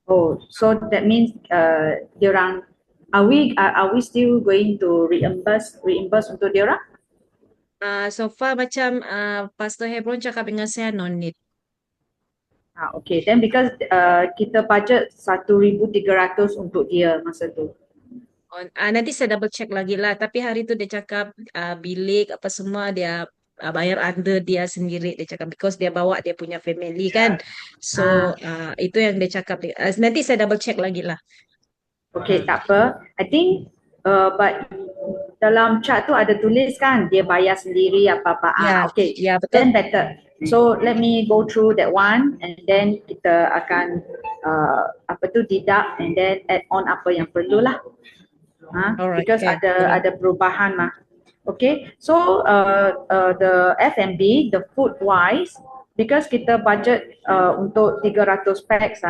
Oh, so that means diorang are we still going to reimburse untuk diorang? So far macam Pastor Hebron cakap dengan saya no need. Okay, then because kita budget 1,300 untuk dia masa tu. Nanti saya double check lagi lah. Tapi hari tu dia cakap bilik apa semua dia bayar under dia sendiri. Dia cakap because dia bawa dia punya family kan. So itu yang dia cakap. Nanti saya double check lagi lah. Okay, tak apa. I think but dalam chat tu ada tulis kan dia bayar sendiri apa-apa. Okay, betul. Then better. So let me go through that one and then kita akan deduct and then add on apa yang perlu lah. Alright, because ada perubahan mah. Okay, so the F&B, the food wise, because kita budget untuk 300 packs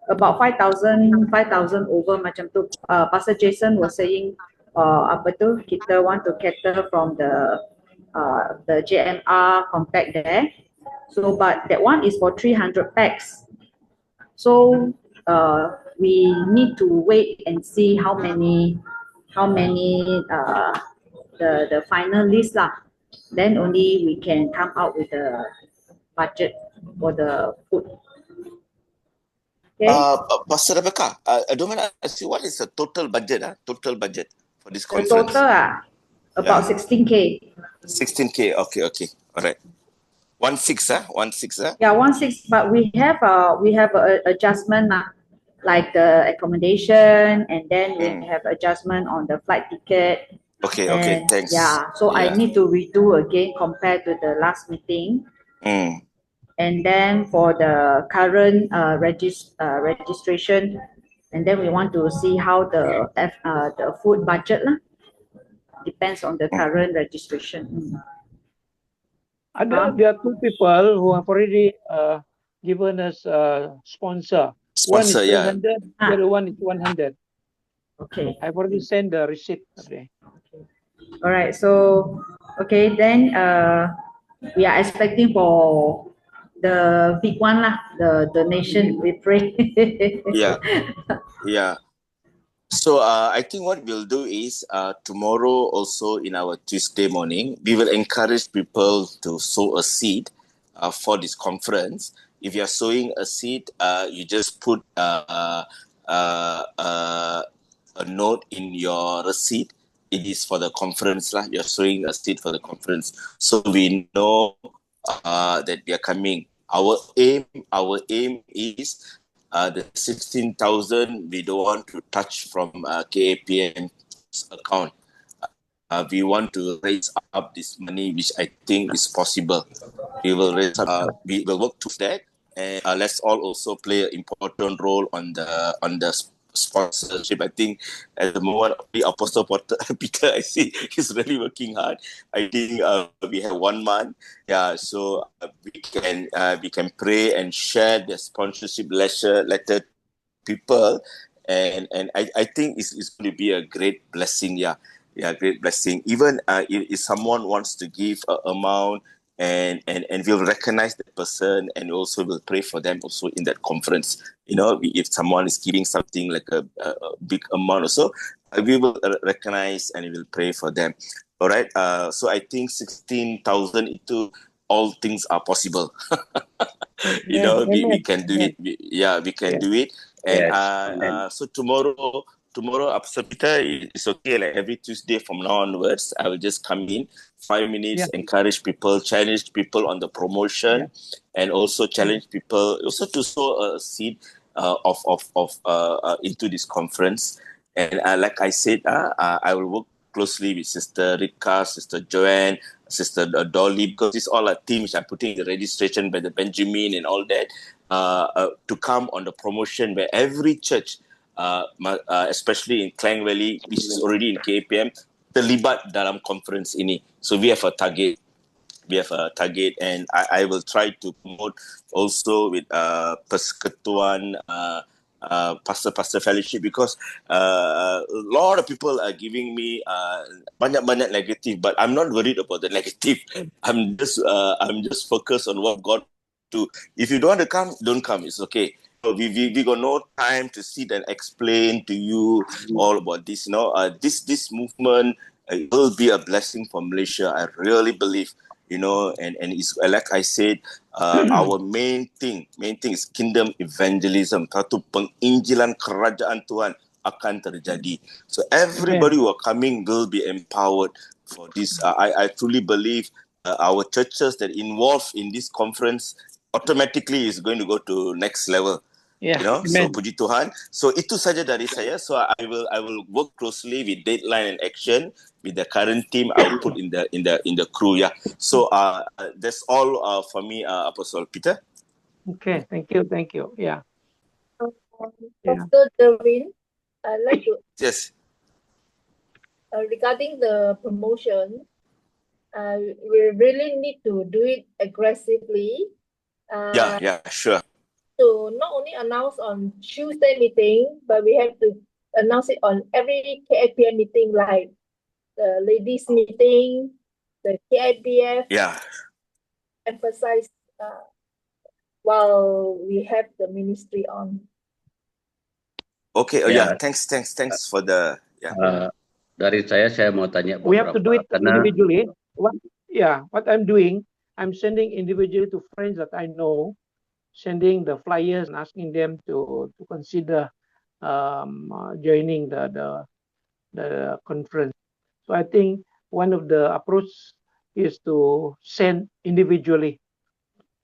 about 5,000 over macam tu. Pastor Jason was saying apa tu, kita want to cater from the JMR compact there. So but that one is for 300 packs. So we need to wait and see how many the final list lah. Then only we can come out with the budget for the food. Okay. Pastor Rebecca, I don't mind asking, what is the total budget? Total budget for this The conference? total about 16K. 16K. Okay. All right. 16, 16. Yeah, 16. But we have a adjustment like the accommodation, and then we have adjustment on the flight ticket. Okay, And thanks. yeah, so I need to redo again compared to the last meeting. And then for the current registration, and then we want to see how the food budget lah. Depends on the current registration. There are two people who have already given us sponsor. One is 300, the other one is 100. Okay. I've already sent the receipt today. All right. So, okay, then we are expecting for the big one lah, the donation. We pray. Yeah. So I think what we'll do is tomorrow also in our Tuesday morning, we will encourage people to sow a seed for this conference. If you're sowing a seed, you just put a note in your receipt. It is for the conference lah. You're sowing a seed for the conference, so we know that we are coming. Our aim is the 16,000. We don't want to touch from KAPM's account. We want to raise up this money, which I think is possible. We will raise up. We will work towards that, and let's all also play an important role on the sponsorship. I think at the moment, the Apostle Peter, I see he's really working hard. I think we have 1 month, so we can pray and share the sponsorship letter people, and I think it's going to be a great blessing. Great blessing. Even if someone wants to give an amount, and we'll recognize the person, and also we'll pray for them also in that conference. You know, if someone is giving something like a big amount or so, we will recognize and we will pray for them. All right. So I think 16,000 into all things are possible. We can do it. We can do it. And so tomorrow, Apostle Peter, it's okay. Like every Tuesday from now onwards, I will just come in 5 minutes, encourage people, challenge people on the promotion, and also challenge people also to sow a seed into this conference. And like I said, I will work closely with Sister Rika, Sister Joanne, Sister Dolly, because it's all a team which I'm putting the registration by the Benjamin and all that to come on the promotion where every church, especially in Klang Valley, which is already in KPM, terlibat dalam conference ini. So we have a target. And I will try to promote also with Persekutuan Pastor Fellowship, because a lot of people are giving me banyak negative, but I'm not worried about the negative. I'm just focused on what God do. If you don't want to come, don't come. It's okay. We got no time to sit and explain to you all about this. This movement will be a blessing for Malaysia. I really believe. And it's like I said, our main thing is kingdom evangelism. Satu penginjilan kerajaan Tuhan akan terjadi. So everybody who are coming will be empowered for this. I truly believe our churches that involved in this conference automatically is going to go to next level. So puji Tuhan. So itu saja dari saya. So I will work closely with Deadline and Action with the current team. I will put in the crew. So that's all for me, Apostle Peter. Okay, thank you. Dr. Derwin, I'd like to. Yes. regarding the promotion, we really need to do it aggressively. Yeah, sure. To not only announce on Tuesday meeting, but we have to announce it on every KIPM meeting, like the ladies meeting, the KIPF, Yeah. emphasize while we have the ministry on. Okay. Ya, Thanks for the dari saya mau tanya We have to do beberapa it karena individually. What I'm doing, I'm sending individually to friends that I know, sending the flyers and asking them to consider joining the conference. So I think one of the approach is to send individually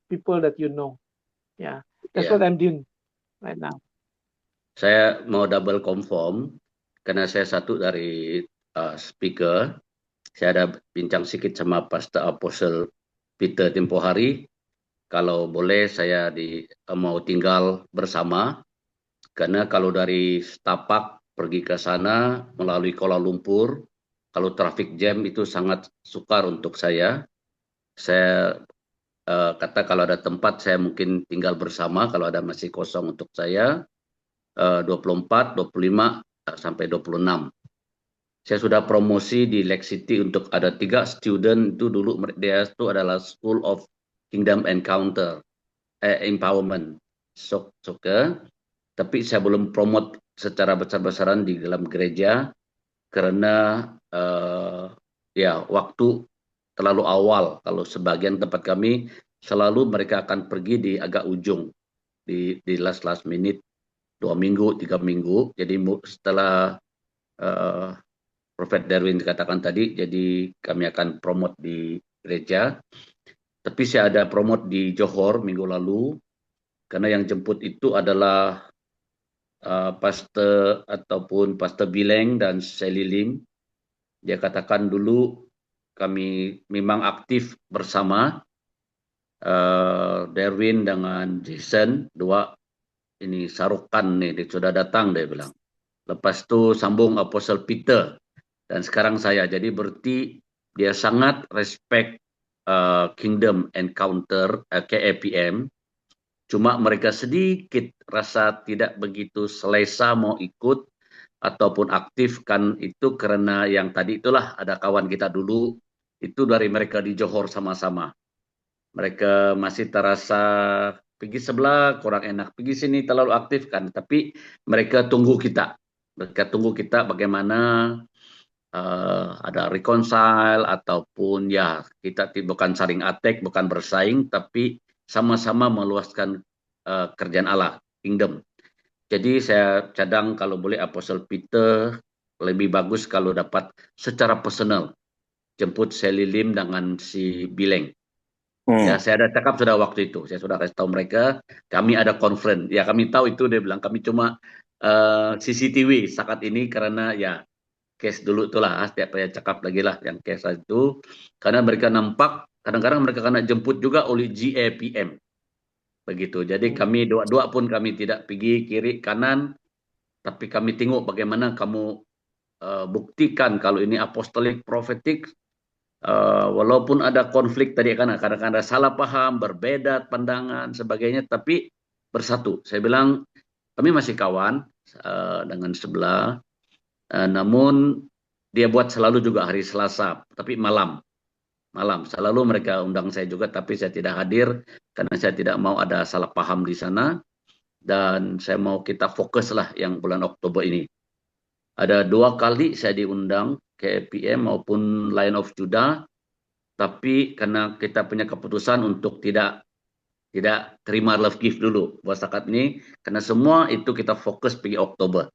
people that you know. Yeah, that's ya, what I'm doing right now. saya mau double confirm karena saya satu dari speaker. Saya ada bincang sedikit sama Pastor Apostle Peter tempoh hari. Kalau boleh saya mau tinggal bersama. Karena kalau dari Setapak pergi ke sana melalui Kuala Lumpur, kalau traffic jam itu sangat sukar untuk saya. Saya kata kalau ada tempat saya mungkin tinggal bersama, kalau ada masih kosong untuk saya, 24, 25, sampai 26. Saya sudah promosi di Lex City untuk ada 3 student itu dulu dia itu adalah School of Kingdom Encounter Empowerment Soccer, tapi saya belum promote secara besar-besaran di dalam gereja karena waktu terlalu awal. Kalau sebagian tempat kami selalu mereka akan pergi di agak ujung di last minute 2 minggu 3 minggu. Jadi setelah Prophet Darwin katakan tadi, jadi kami akan promote di gereja. Tapi saya ada promote di Johor minggu lalu, karena yang jemput itu adalah Pastor Bileng dan Sally Lim. Dia katakan dulu kami memang aktif bersama, Darwin dengan Jason, dua ini sarukan nih, dia sudah datang dia bilang. Lepas itu sambung Apostle Peter. Dan sekarang saya, jadi berarti dia sangat respect Kingdom Encounter, KAPM. Cuma mereka sedikit rasa tidak begitu selesa mau ikut ataupun aktifkan itu karena yang tadi itulah ada kawan kita dulu, itu dari mereka di Johor sama-sama. Mereka masih terasa pergi sebelah kurang enak, pergi sini terlalu aktif kan. Tapi mereka tunggu kita. Mereka tunggu kita bagaimana ada reconcile ataupun ya kita bukan saling attack, bukan bersaing, tapi sama-sama meluaskan kerjaan Allah, kingdom. Jadi saya cadang kalau boleh Apostle Peter lebih bagus kalau dapat secara personal jemput Sally Lim dengan si Bileng. Ya, saya ada cakap sudah waktu itu, saya sudah kasih tahu mereka, kami ada conference. Ya kami tahu itu, dia bilang kami cuma CCTV saat ini karena ya case dulu itulah, setiap saya cakap lagi lah yang case itu, karena mereka nampak kadang-kadang mereka kena jemput juga oleh GAPM, begitu. Jadi kami dua pun kami tidak pergi kiri kanan, tapi kami tengok bagaimana kamu buktikan kalau ini apostolik prophetic, walaupun ada konflik tadi kan, kadang-kadang ada salah paham, berbeda pandangan sebagainya, tapi bersatu. Saya bilang kami masih kawan dengan sebelah. Namun dia buat selalu juga hari Selasa, tapi malam selalu mereka undang saya juga, tapi saya tidak hadir karena saya tidak mau ada salah paham di sana, dan saya mau kita fokus lah yang bulan Oktober ini. Ada 2 kali saya diundang ke KPM maupun Lion of Judah, tapi karena kita punya keputusan untuk tidak terima love gift dulu buat saat ini, karena semua itu kita fokus pergi Oktober.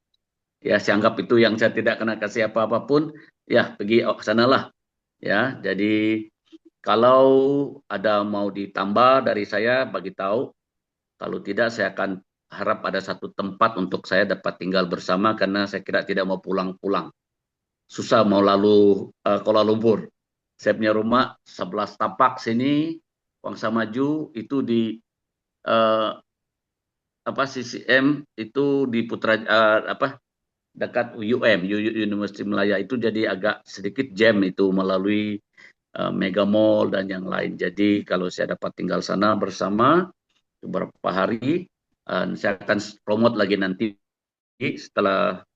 Ya, saya anggap itu yang saya tidak kena kasih apa-apapun, ya pergi ke sanalah. Ya, jadi kalau ada mau ditambah dari saya, bagi tahu. Kalau tidak, saya akan harap ada satu tempat untuk saya dapat tinggal bersama, karena saya kira tidak mau pulang-pulang. Susah mau lalu Kuala Lumpur. Saya punya rumah 11 tapak sini, Wangsa Maju, itu di CCM, itu di dekat University Malaya itu jadi agak sedikit jam itu melalui Mega Mall dan yang lain. Jadi kalau saya dapat tinggal sana bersama beberapa hari, saya akan promote lagi nanti setelah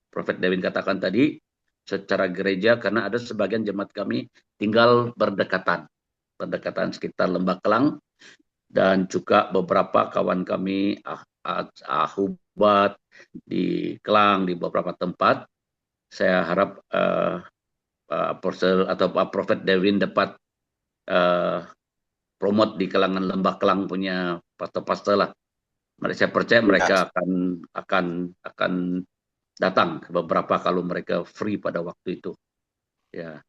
Prophet Devin katakan tadi secara gereja, karena ada sebagian jemaat kami tinggal berdekatan sekitar Lembah Kelang, dan juga beberapa kawan kami Ahubat di Kelang, di beberapa tempat. Saya harap Apostle atau Prophet Devin dapat promote di kalangan Lembah Kelang punya pastor-pastor lah. Saya percaya mereka akan datang ke beberapa kalau mereka free pada waktu itu. Ya,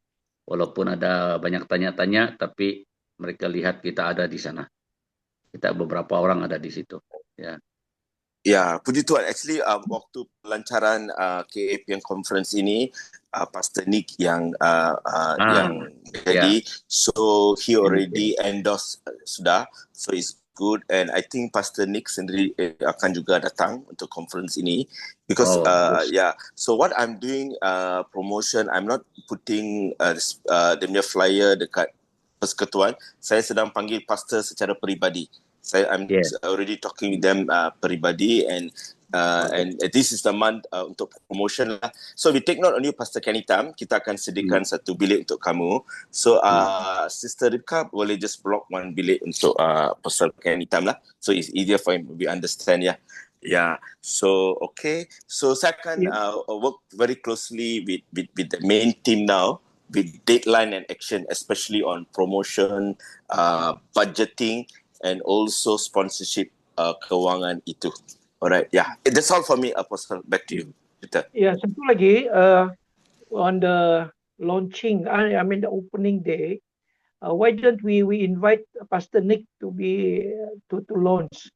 walaupun ada banyak tanya-tanya, tapi mereka lihat kita ada di sana. Kita beberapa orang ada di situ. Ya. Ya, puji Tuhan. Actually, waktu pelancaran KAPM conference ini, Pastor Nick yang jadi, so he already endorsed sudah, so it's good, and I think Pastor Nick sendiri akan juga datang untuk conference ini, because so what I'm doing promotion, I'm not putting the flyer dekat persekutuan. Saya sedang panggil pastor secara peribadi. I'm already talking with them peribadi, and this is the month untuk promotion lah. So we take note on you, Pastor Kenny Tam. Kita akan sediakan satu bilik untuk kamu. So Sister Ripka boleh just block one bilik untuk Pastor Kenny Tam lah. So it's easier for him. We understand ya. Yeah. So okay. So saya akan work very closely with the main team now, with deadline and action, especially on promotion, budgeting, and also sponsorship kewangan itu. Alright, yeah. That's all for me, Apostle. Back to you, Peter. Ya, satu lagi on the launching, I mean the opening day, why don't we invite Pastor Nick to be to launch?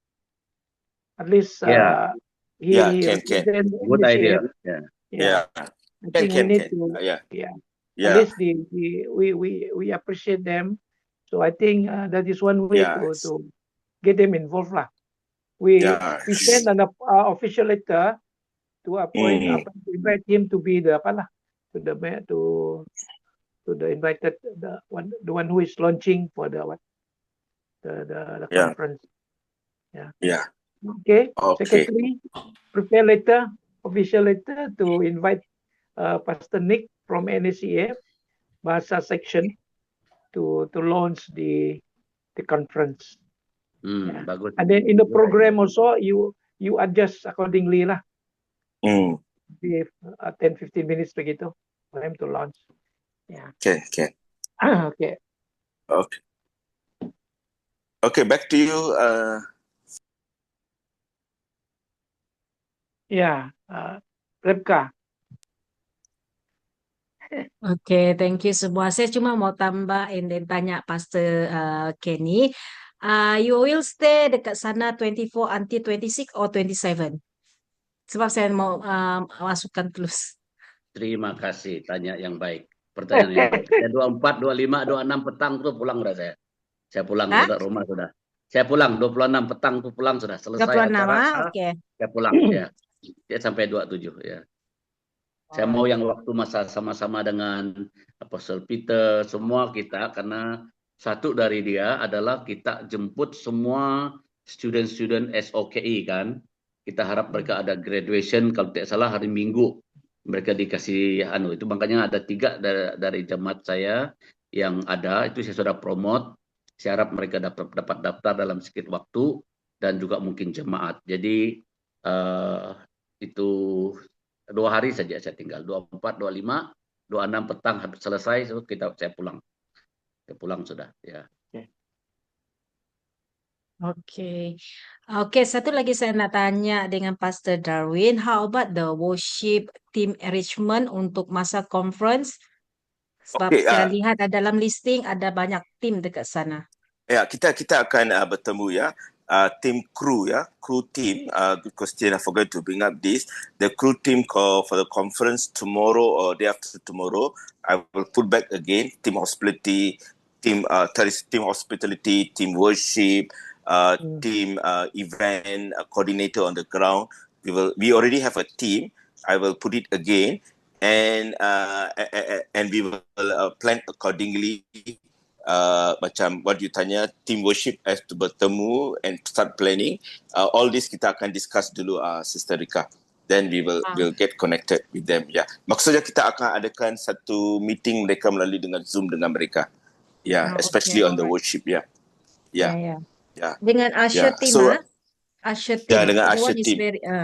At least can. Good idea. Yeah. I think we need to. At least we appreciate them. So I think that is one way to get them involved lah. We send an official letter to appoint to invite him to be the invited the one who is launching for the conference. Yeah. Okay. Secretary, prepare letter, official letter to invite Pastor Nick from NSCF Bahasa section to launch the conference. Bagus. And then in the program also you adjust accordingly lah. 10-15 minutes begitu for him to launch. Yeah. Okay. Okay, back to you. Ripka. Oke, thank you semua. Saya cuma mau tambah and then tanya Pastor Kenny. You will stay dekat sana 24 until 26 or 27? Sebab saya mau masukkan plus. Terima kasih, tanya yang baik. Pertanyaan yang baik. Saya 24, 25, 26 petang tuh pulang udah saya. Saya pulang ke rumah sudah. Saya pulang 26 petang tuh pulang sudah. Selesai 26, acara. okay. Saya pulang ya. Dia sampai 27 ya. Saya mau yang waktu masa sama-sama dengan Apostle Peter, semua kita, karena satu dari dia adalah kita jemput semua student-student SOKI kan. Kita harap mereka ada graduation, kalau tidak salah hari Minggu. Mereka dikasih itu, makanya ada 3 dari jemaat saya yang ada, itu saya sudah promote. Saya harap mereka dapat daftar dalam sedikit waktu, dan juga mungkin jemaat. Jadi itu 2 hari saja saya tinggal, 24, 25, 26 petang habis selesai, so saya pulang. Saya pulang sudah, ya. Oke, satu lagi saya nak tanya dengan Pastor Darwin, how about the worship team arrangement untuk masa conference? Sebab saya lihat dalam listing ada banyak tim dekat sana. Ya, kita akan bertemu ya. Team crew team, because I forgot to bring up this, the crew team for the conference tomorrow or day after tomorrow. I will put back again team hospitality, team worship, team event coordinator on the ground. We already have a team, I will put it again, and we will plan accordingly. Macam what you tanya, team worship has to bertemu and start planning. All this kita akan discuss dulu, Sister Rika. Then we'll get connected with them. Ya, maksudnya kita akan adakan satu meeting mereka melalui dengan Zoom dengan mereka. Ya, especially on the worship. Ya. Dengan Usher team, Usher team. Ya, dengan Usher team.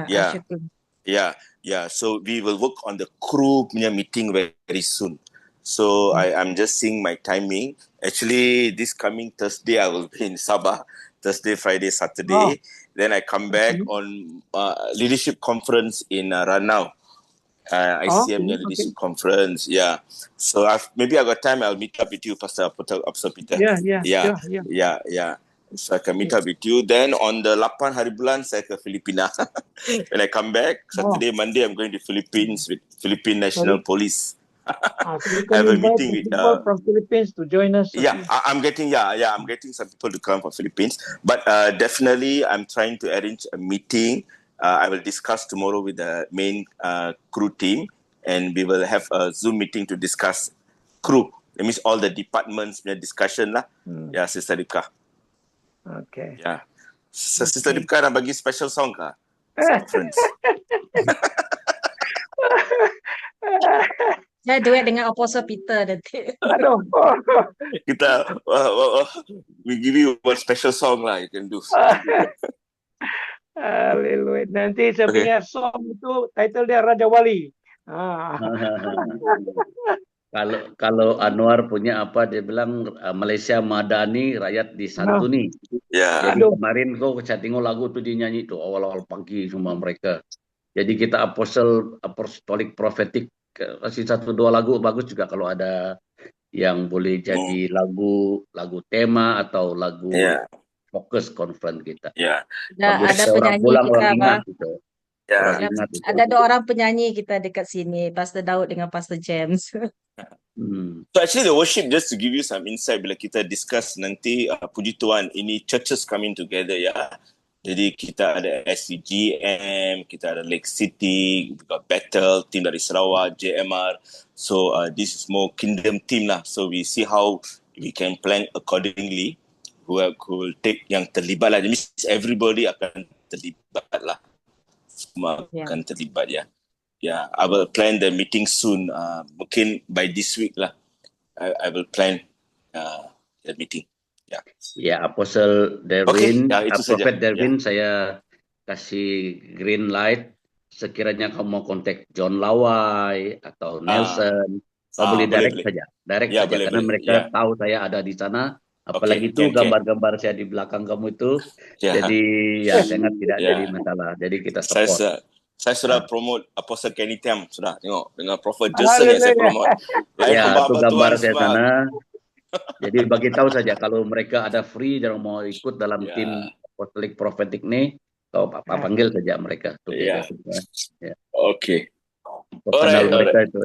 Usher team. Yeah. So we will work on the crew punya meeting very soon. So I'm just seeing my timing. Actually, this coming Thursday I will be in Sabah. Thursday, Friday, Saturday. Then I come back on leadership conference in Ranau. ICM leadership conference. Yeah. So maybe I got time. I'll meet up with you, Pastor Peter. Yeah. So I can meet up with you. Then on the 8 hari bulan saya ke Filipina. When I come back Saturday, Monday, I'm going to Philippines with Philippine National Police. So you can invite people from Philippines to join us. I'm getting some people to come from Philippines. But definitely, I'm trying to arrange a meeting. I will discuss tomorrow with the main crew team, and we will have a Zoom meeting to discuss crew. That means all the departments discussion lah. Yeah, Sister Ripka. Okay. Yeah. Sister Ripka nak bagi special song kah? Friends. Saya duet dengan Apostle Peter nanti. Aduh. Kita we give you one special song lah you can do. Haleluya. Nanti saya punya song itu title dia Raja Wali. Kalau Anwar punya apa, dia bilang Malaysia Madani, rakyat disantuni. Jadi kemarin saya tengok lagu tu dia nyanyi tu awal-awal pagi semua mereka. Jadi kita apostolic prophetic, kasih 1-2 lagu bagus juga kalau ada yang boleh jadi lagu tema atau lagu fokus conference kita. Ada penyanyi kita, Pak. Gitu. Ada 2 orang penyanyi kita dekat sini, Pastor Daud dengan Pastor James. So actually the worship, just to give you some insight, bila kita discuss nanti, puji Tuhan, ini churches coming together ya. Jadi kita ada SCGM, kita ada Lake City, we got Battle, team dari Sarawak, JMR. So this is more kingdom team lah. So we see how we can plan accordingly. Who will take yang terlibat lah. That means everybody akan terlibat lah. Semua akan terlibat ya. Yeah, I will plan the meeting soon. Mungkin by this week lah. I will plan the meeting. Ya, Apostle Derwin, Prophet Derwin, saya kasih green light. Sekiranya kamu mau kontak John Lawai atau Nelson, kau boleh direct saja. Karena mereka tahu saya ada di sana. Apalagi itu gambar-gambar saya di belakang kamu itu. Jadi sangat tidak jadi masalah. Jadi kita support. Saya sudah promote Apostle Kenny Tiam, sudah tengok dengan Prophet Jason yang saya promote. Itu gambar saya sana. Jadi bagi tahu saja kalau mereka ada free dan mau ikut dalam tim Apostolic Prophetic ni, kau panggil saja mereka. Okay. Mereka itu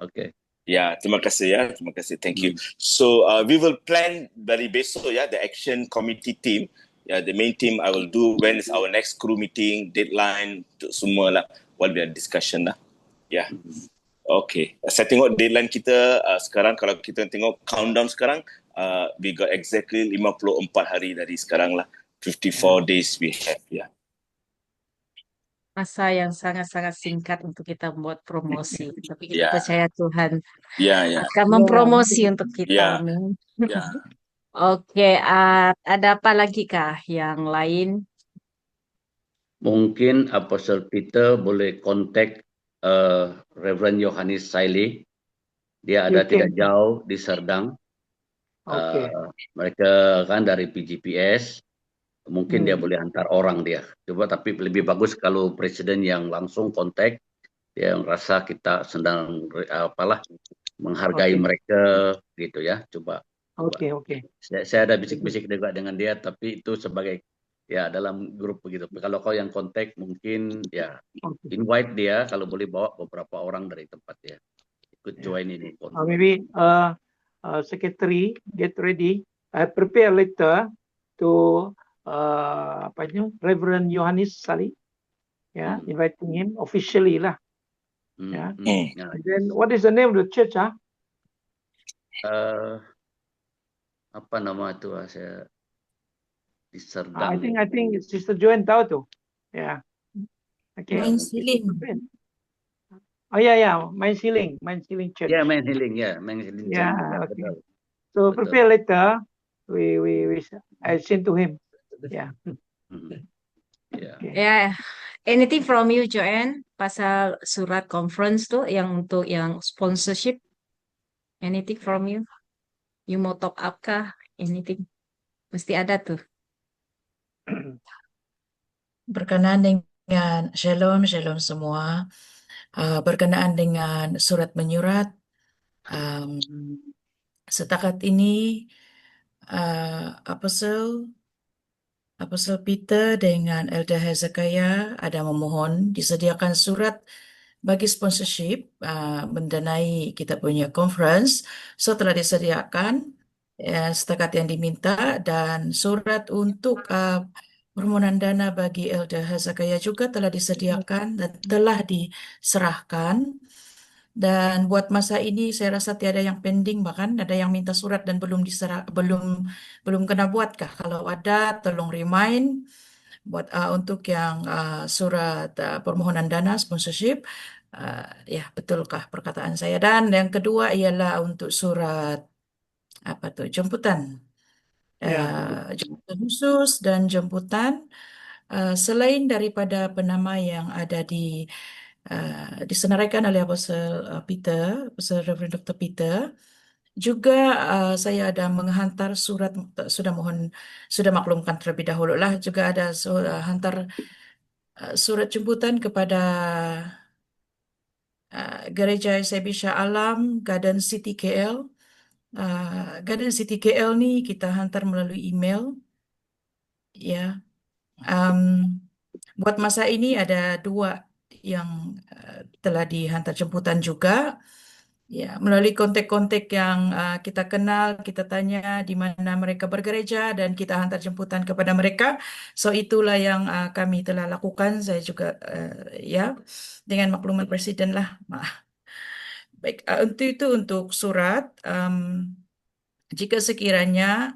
okay. Ya, terima kasih. Thank you. So we will plan dari besok the action committee team. The main team I will do when is our next crew meeting, deadline, semua lah, what we are discussion lah. Okay. Saya tengok deadline kita sekarang, kalau kita tengok countdown sekarang, we got exactly 54 hari dari sekarang lah. 54 days we have. Masa yang sangat-sangat singkat untuk kita membuat promosi. Tapi kita percaya Tuhan akan mempromosi untuk kita. Oke, ada apa lagi kah yang lain? Mungkin Apostle Peter boleh kontak Reverend Yohanes Saili. Dia ada tidak jauh di Serdang. Mereka kan dari PGPS. Mungkin dia boleh hantar orang dia. Coba, tapi lebih bagus kalau presiden yang langsung kontak, yang rasa kita sedang menghargai mereka gitu ya. Coba. Saya ada bisik-bisik juga dengan dia, tapi itu sebagai dalam grup begitu. Kalau kau yang kontak mungkin invite dia, kalau boleh bawa beberapa orang dari tempat dia ikut join ini. Maybe secretary get ready. I prepare letter to Reverend Yohanes Saili, inviting him officially lah. Yeah. Ya. And then what is the name of the church? Apa nama itu? Saya di I Serdang. think Sister Joanne tahu tuh. Yeah. Okay. Main Siling. Oh yeah, Main Siling Church. Ya, Main Healing ya, Main Healing. Yeah, okay. Betul. So Betul. prepare later. I send to him. Yeah. Ya. Okay. Ya, anything from you, Joanne? Pasal surat conference tuh yang untuk yang sponsorship. Anything from you? You mau top up kah? Anything? Mesti ada tuh. Berkenaan dengan shalom semua, berkenaan dengan surat menyurat, setakat ini Apostle Peter dengan Elder Hezekiah ada memohon disediakan surat bagi sponsorship mendanai kita punya conference. So telah disediakan setakat yang diminta, dan surat untuk permohonan dana bagi Elder Hezekiah juga telah disediakan dan telah diserahkan. Dan buat masa ini saya rasa tiada yang pending, bahkan ada yang minta surat dan belum belum kena buat kah? Kalau ada, tolong remind buat untuk yang surat permohonan dana sponsorship. Ya, betulkah perkataan saya? Dan yang kedua ialah untuk surat apa tuh? Jemputan. Jemputan khusus dan jemputan selain daripada penama yang ada disenaraikan oleh Apostle Peter, Apostle Reverend Dr. Peter, juga saya ada menghantar surat, sudah maklumkan terlebih dahulu lah, juga ada hantar surat jemputan kepada Gereja SAB Shah Alam, Garden City KL. Garden City KL ni kita hantar melalui email. Ya, buat masa ini ada 2 yang telah dihantar jemputan juga. Ya, melalui kontak-kontak yang kita kenal, kita tanya di mana mereka bergereja dan kita hantar jemputan kepada mereka. So itulah yang kami telah lakukan. Saya juga ya dengan maklumat Presiden lah. Baik, untuk itu untuk surat. Jika sekiranya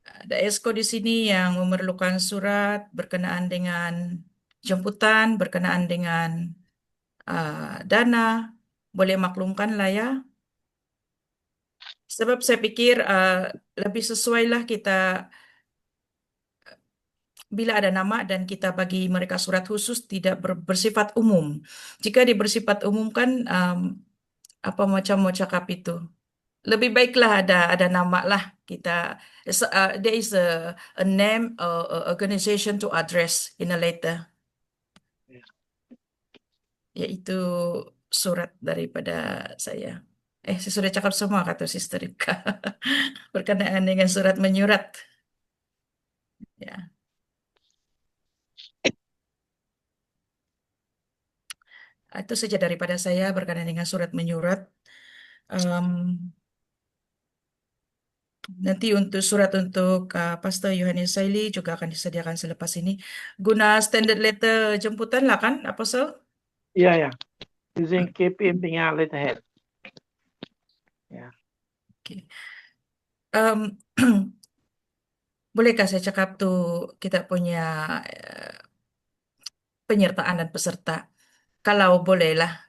ada esko di sini yang memerlukan surat berkenaan dengan jemputan, berkenaan dengan dana, boleh maklumkan lah ya. Sebab saya pikir lebih sesuai lah kita bila ada nama dan kita bagi mereka surat khusus, tidak bersifat umum. Jika bersifat umum kan apa macam mau cakap itu. Lebih baiklah ada nama lah kita. There is a name, organization to address in a letter. Yaitu surat daripada saya. Saya sudah cakap semua, kata Sister Rika. Berkenaan dengan surat menyurat. Ya. Itu saja daripada saya berkenaan dengan surat menyurat. Nanti untuk surat untuk Pastor Yohanes Saili juga akan disediakan selepas ini. Guna standard letter jemputan lah kan, Apostle? Yeah. Using KPM punya letterhead. Yeah. Okay. Bolehkah saya cakap tuh kita punya penyertaan dan peserta? Kalau bolehlah,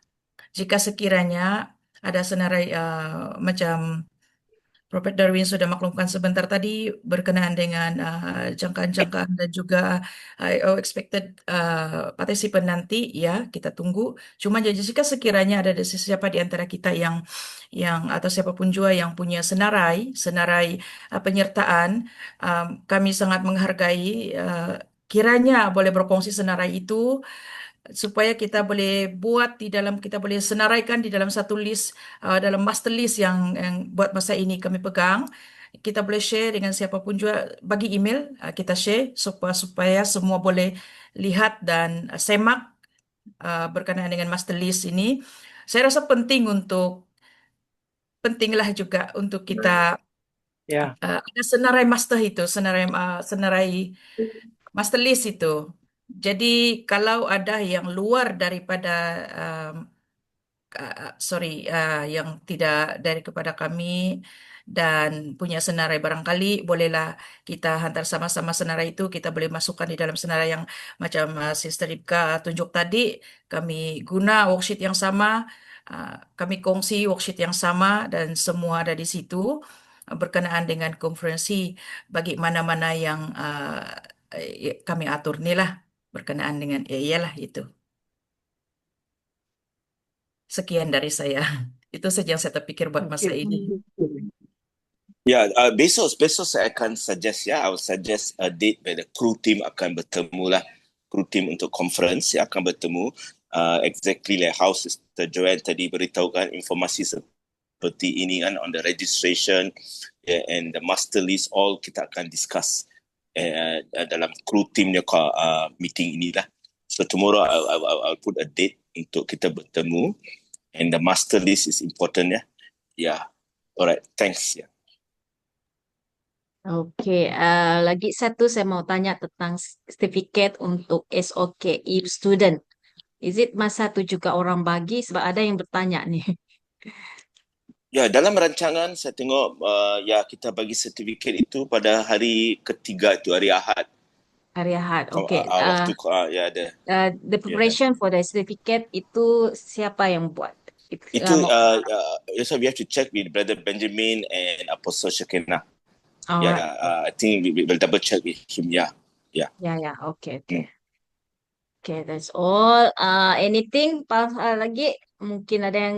jika sekiranya ada senarai macam Prophet Darwin sudah maklumkan sebentar tadi berkenaan dengan jangkaan-jangkaan dan juga expected participant nanti, ya kita tunggu. Cuma jika sekiranya ada siapa di antara kita yang atau siapapun juga yang punya senarai penyertaan, kami sangat menghargai kiranya boleh berkongsi senarai itu supaya kita boleh buat kita boleh senaraikan di dalam satu list, dalam master list yang buat masa ini kami pegang. Kita boleh share dengan siapapun juga, bagi email kita share supaya semua boleh lihat dan semak berkenaan dengan master list ini. Saya rasa pentinglah juga untuk kita ada senarai master itu, senarai master list itu. Jadi kalau ada yang luar daripada yang tidak dari kepada kami dan punya senarai barangkali bolehlah kita hantar sama-sama senarai itu, kita boleh masukkan di dalam senarai yang macam Sister Ripka tunjuk tadi, kami guna worksheet yang sama, kami kongsi worksheet yang sama dan semua ada di situ berkenaan dengan konferensi bagi mana-mana yang kami atur ni lah berkenaan dengan iyalah itu. Sekian dari saya. Itu saja yang saya terpikir buat masa ini. Ya, besok saya akan suggest I will suggest a date where the crew team akan bertemu lah. Crew team untuk conference akan bertemu. Exactly like how Sister Joanne tadi beritahukan informasi seperti ini kan on the registration and the master list all kita akan discuss dalam crew team meeting inilah. So tomorrow I'll put a date untuk kita bertemu and the master list is important ya. Yeah. Alright, thanks ya. Oke, lagi satu saya mau tanya tentang sertifikat untuk SOKI student. Is it masa itu juga orang bagi? Sebab ada yang bertanya nih. Ya, dalam rancangan saya tengok kita bagi sertifikat itu pada hari ketiga itu, hari Ahad. Hari Ahad, oke. Waktu ada. The preparation for the certificate itu siapa yang buat? Itu so we have to check with Brother Benjamin and Apostle Shekinah. Alright. I think we will double check with him. Yeah. Okay. Okay, that's all. Anything lagi? Mungkin ada yang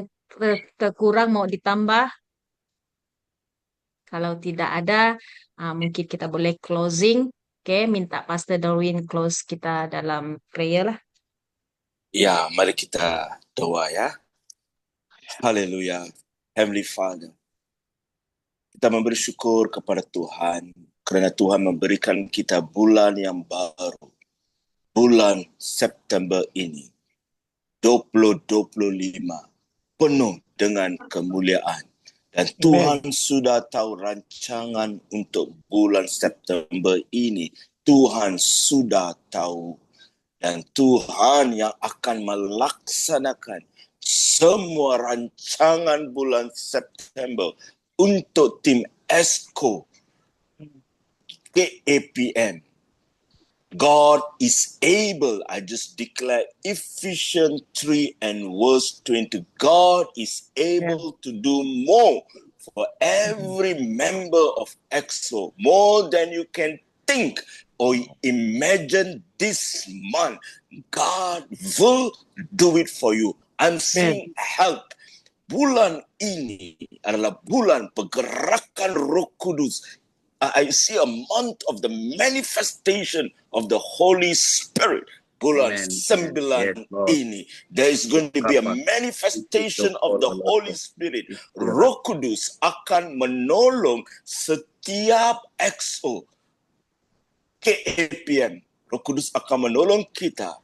terkurang mau ditambah? Kalau tidak ada, mungkin kita boleh closing. Okay, minta Pastor Darwin close kita dalam prayer lah. Ya, mari kita doa ya. Haleluya. Heavenly Father, kita memberi syukur kepada Tuhan kerana Tuhan memberikan kita bulan yang baru. Bulan September ini 2025 penuh dengan kemuliaan dan Tuhan sudah tahu rancangan untuk bulan September ini. Tuhan sudah tahu dan Tuhan yang akan melaksanakan semua rancangan bulan September untuk tim ESCO KAPM. God is able. I just declare Ephesians 3 and verse 20. God is able to do more for every member of EXO, more than you can think or imagine this month. God will do it for you. I'm seeing help. Bulan ini adalah bulan pergerakan Roh Kudus. I see a month of the manifestation of the Holy Spirit. Bulan 9 ini, there is going to be a manifestation of the Holy Spirit. Roh Kudus akan menolong setiap EXO KAPM. Roh Kudus akan menolong kita.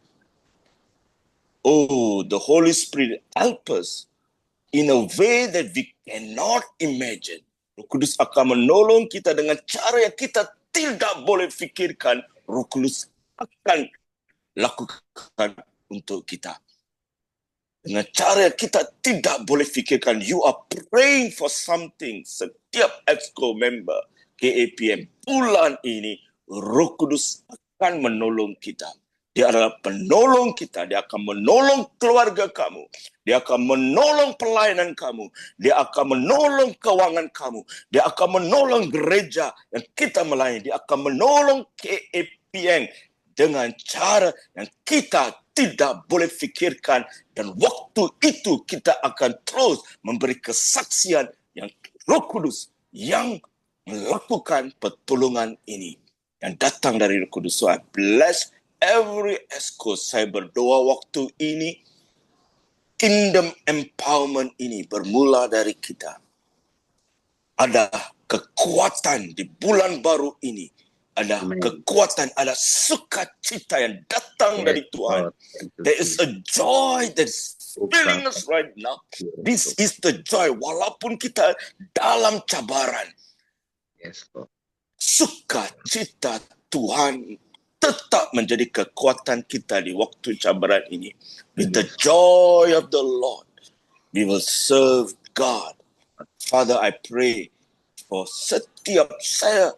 Oh, the Holy Spirit help us in a way that we cannot imagine. Roh Kudus akan menolong kita dengan cara yang kita tidak boleh fikirkan. Roh Kudus akan lakukan untuk kita. Dengan cara yang kita tidak boleh fikirkan. You are praying for something. Setiap EXCO member KAPM bulan ini, Roh Kudus akan menolong kita. Dia adalah penolong kita. Dia akan menolong keluarga kamu. Dia akan menolong pelayanan kamu. Dia akan menolong keuangan kamu. Dia akan menolong gereja yang kita melayani. Dia akan menolong KAPM dengan cara yang kita tidak boleh fikirkan. Dan waktu itu kita akan terus memberi kesaksian yang Roh Kudus yang melakukan pertolongan ini. Yang datang dari Roh Kudus. So I bless every ESCO. Saya berdoa waktu ini, kingdom empowerment ini bermula dari kita. Ada kekuatan di bulan baru ini. Ada kekuatan, ada sukacita yang datang dari Tuhan. There is a joy that is filling us right now. This is the joy. Walaupun kita dalam cabaran. Sukacita Tuhan tetap menjadi kekuatan kita di waktu cabaran ini. With the joy of the Lord, we will serve God. Father, I pray for setiap saya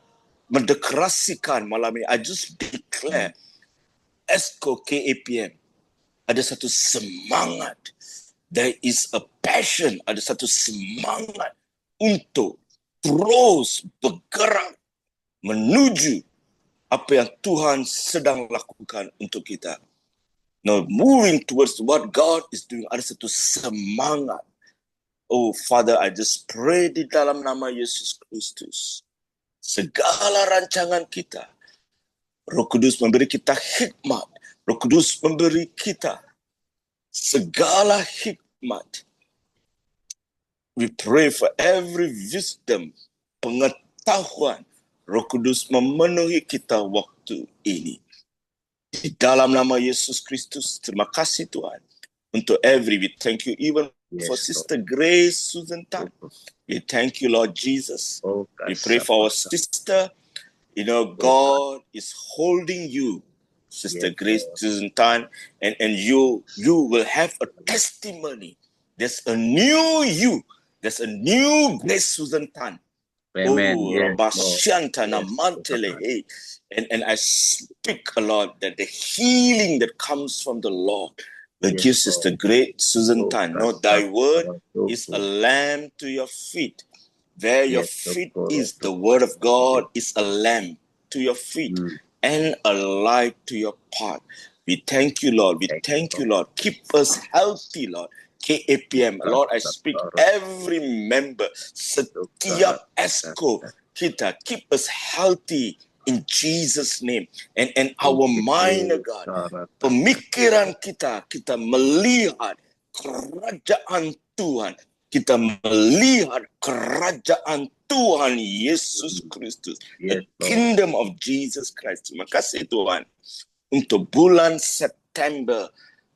mendeklarasikan malam ini. I just declare Esko KAPM ada satu semangat. There is a passion, ada satu semangat untuk terus bergerak menuju apa yang Tuhan sedang lakukan untuk kita. Now, moving towards what God is doing, ada satu semangat. Oh, Father, I just pray di dalam nama Yesus Kristus. Segala rancangan kita, Roh Kudus memberi kita hikmat. Roh Kudus memberi kita segala hikmat. We pray for every wisdom, pengetahuan. Roh Kudus memenuhi kita waktu ini. Di dalam nama Yesus Kristus, terima kasih Tuhan. Untuk every, we thank you even for Sister Grace Susan Tan. We thank you, Lord Jesus. We pray for our sister. You know, God is holding you, Sister Grace Susan Tan, and you will have a testimony. There's a new you. There's a new Grace Susan Tan. Amen. And I speak a lot that the healing that comes from the Lord will give Sister Great Susan Tan. No, thy word is a lamp to your feet. Where your feet is, the word of God is a lamp to your feet and a light to your path. We thank you, Lord. We thank you, Lord. Keep us healthy, Lord. KAPM, Lord, I speak every member, setiap esko kita, keep us healthy in Jesus' name. And our mind, God, pemikiran kita melihat kerajaan Tuhan. Kita melihat kerajaan Tuhan Yesus Kristus. The kingdom of Jesus Christ. Terima kasih Tuhan. Untuk bulan September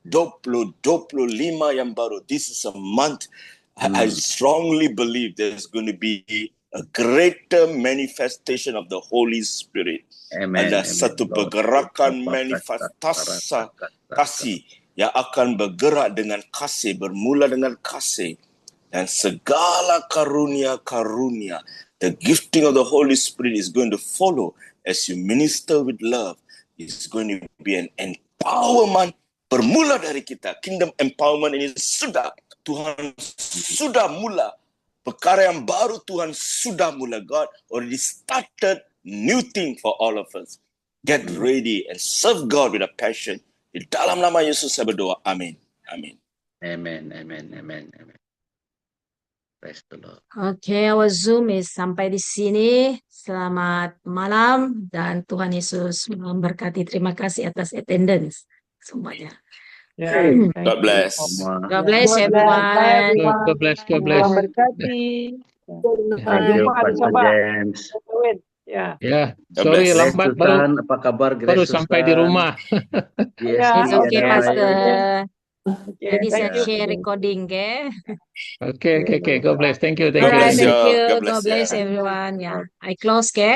2025 yang baru. This is a month I strongly believe there's going to be a greater manifestation of the Holy Spirit. Ada satu pergerakan manifestasi kasih yang akan bergerak dengan kasih, bermula dengan kasih. Dan segala karunia-karunia, the gifting of the Holy Spirit is going to follow as you minister with love. It's going to be an empowerment bermula dari kita. Kingdom empowerment ini Tuhan sudah mula. Perkara yang baru Tuhan sudah mula. God already started new thing for all of us. Get ready and serve God with a passion. Di dalam nama Yesus saya berdoa. Amin. Amin. Amen. Amen. Amen. Amen. Praise the Lord. Oke, our Zoom is sampai di sini. Selamat malam dan Tuhan Yesus memberkati. Terima kasih atas attendance semuanya. God bless. God bless everyone. God bless. God bless. Berkati. Thank you, Pastor James. Ya, God sorry bless. lambat Grace baru Susan, apa kabar Grace baru sampai di Susan? rumah. Yes, It's okay, Pastor. Ini saya thank you. share recording, okay? Okay. God bless. Thank you. Alright, bless you. thank you. God God bless you. bless everyone. Yeah, I close, okay?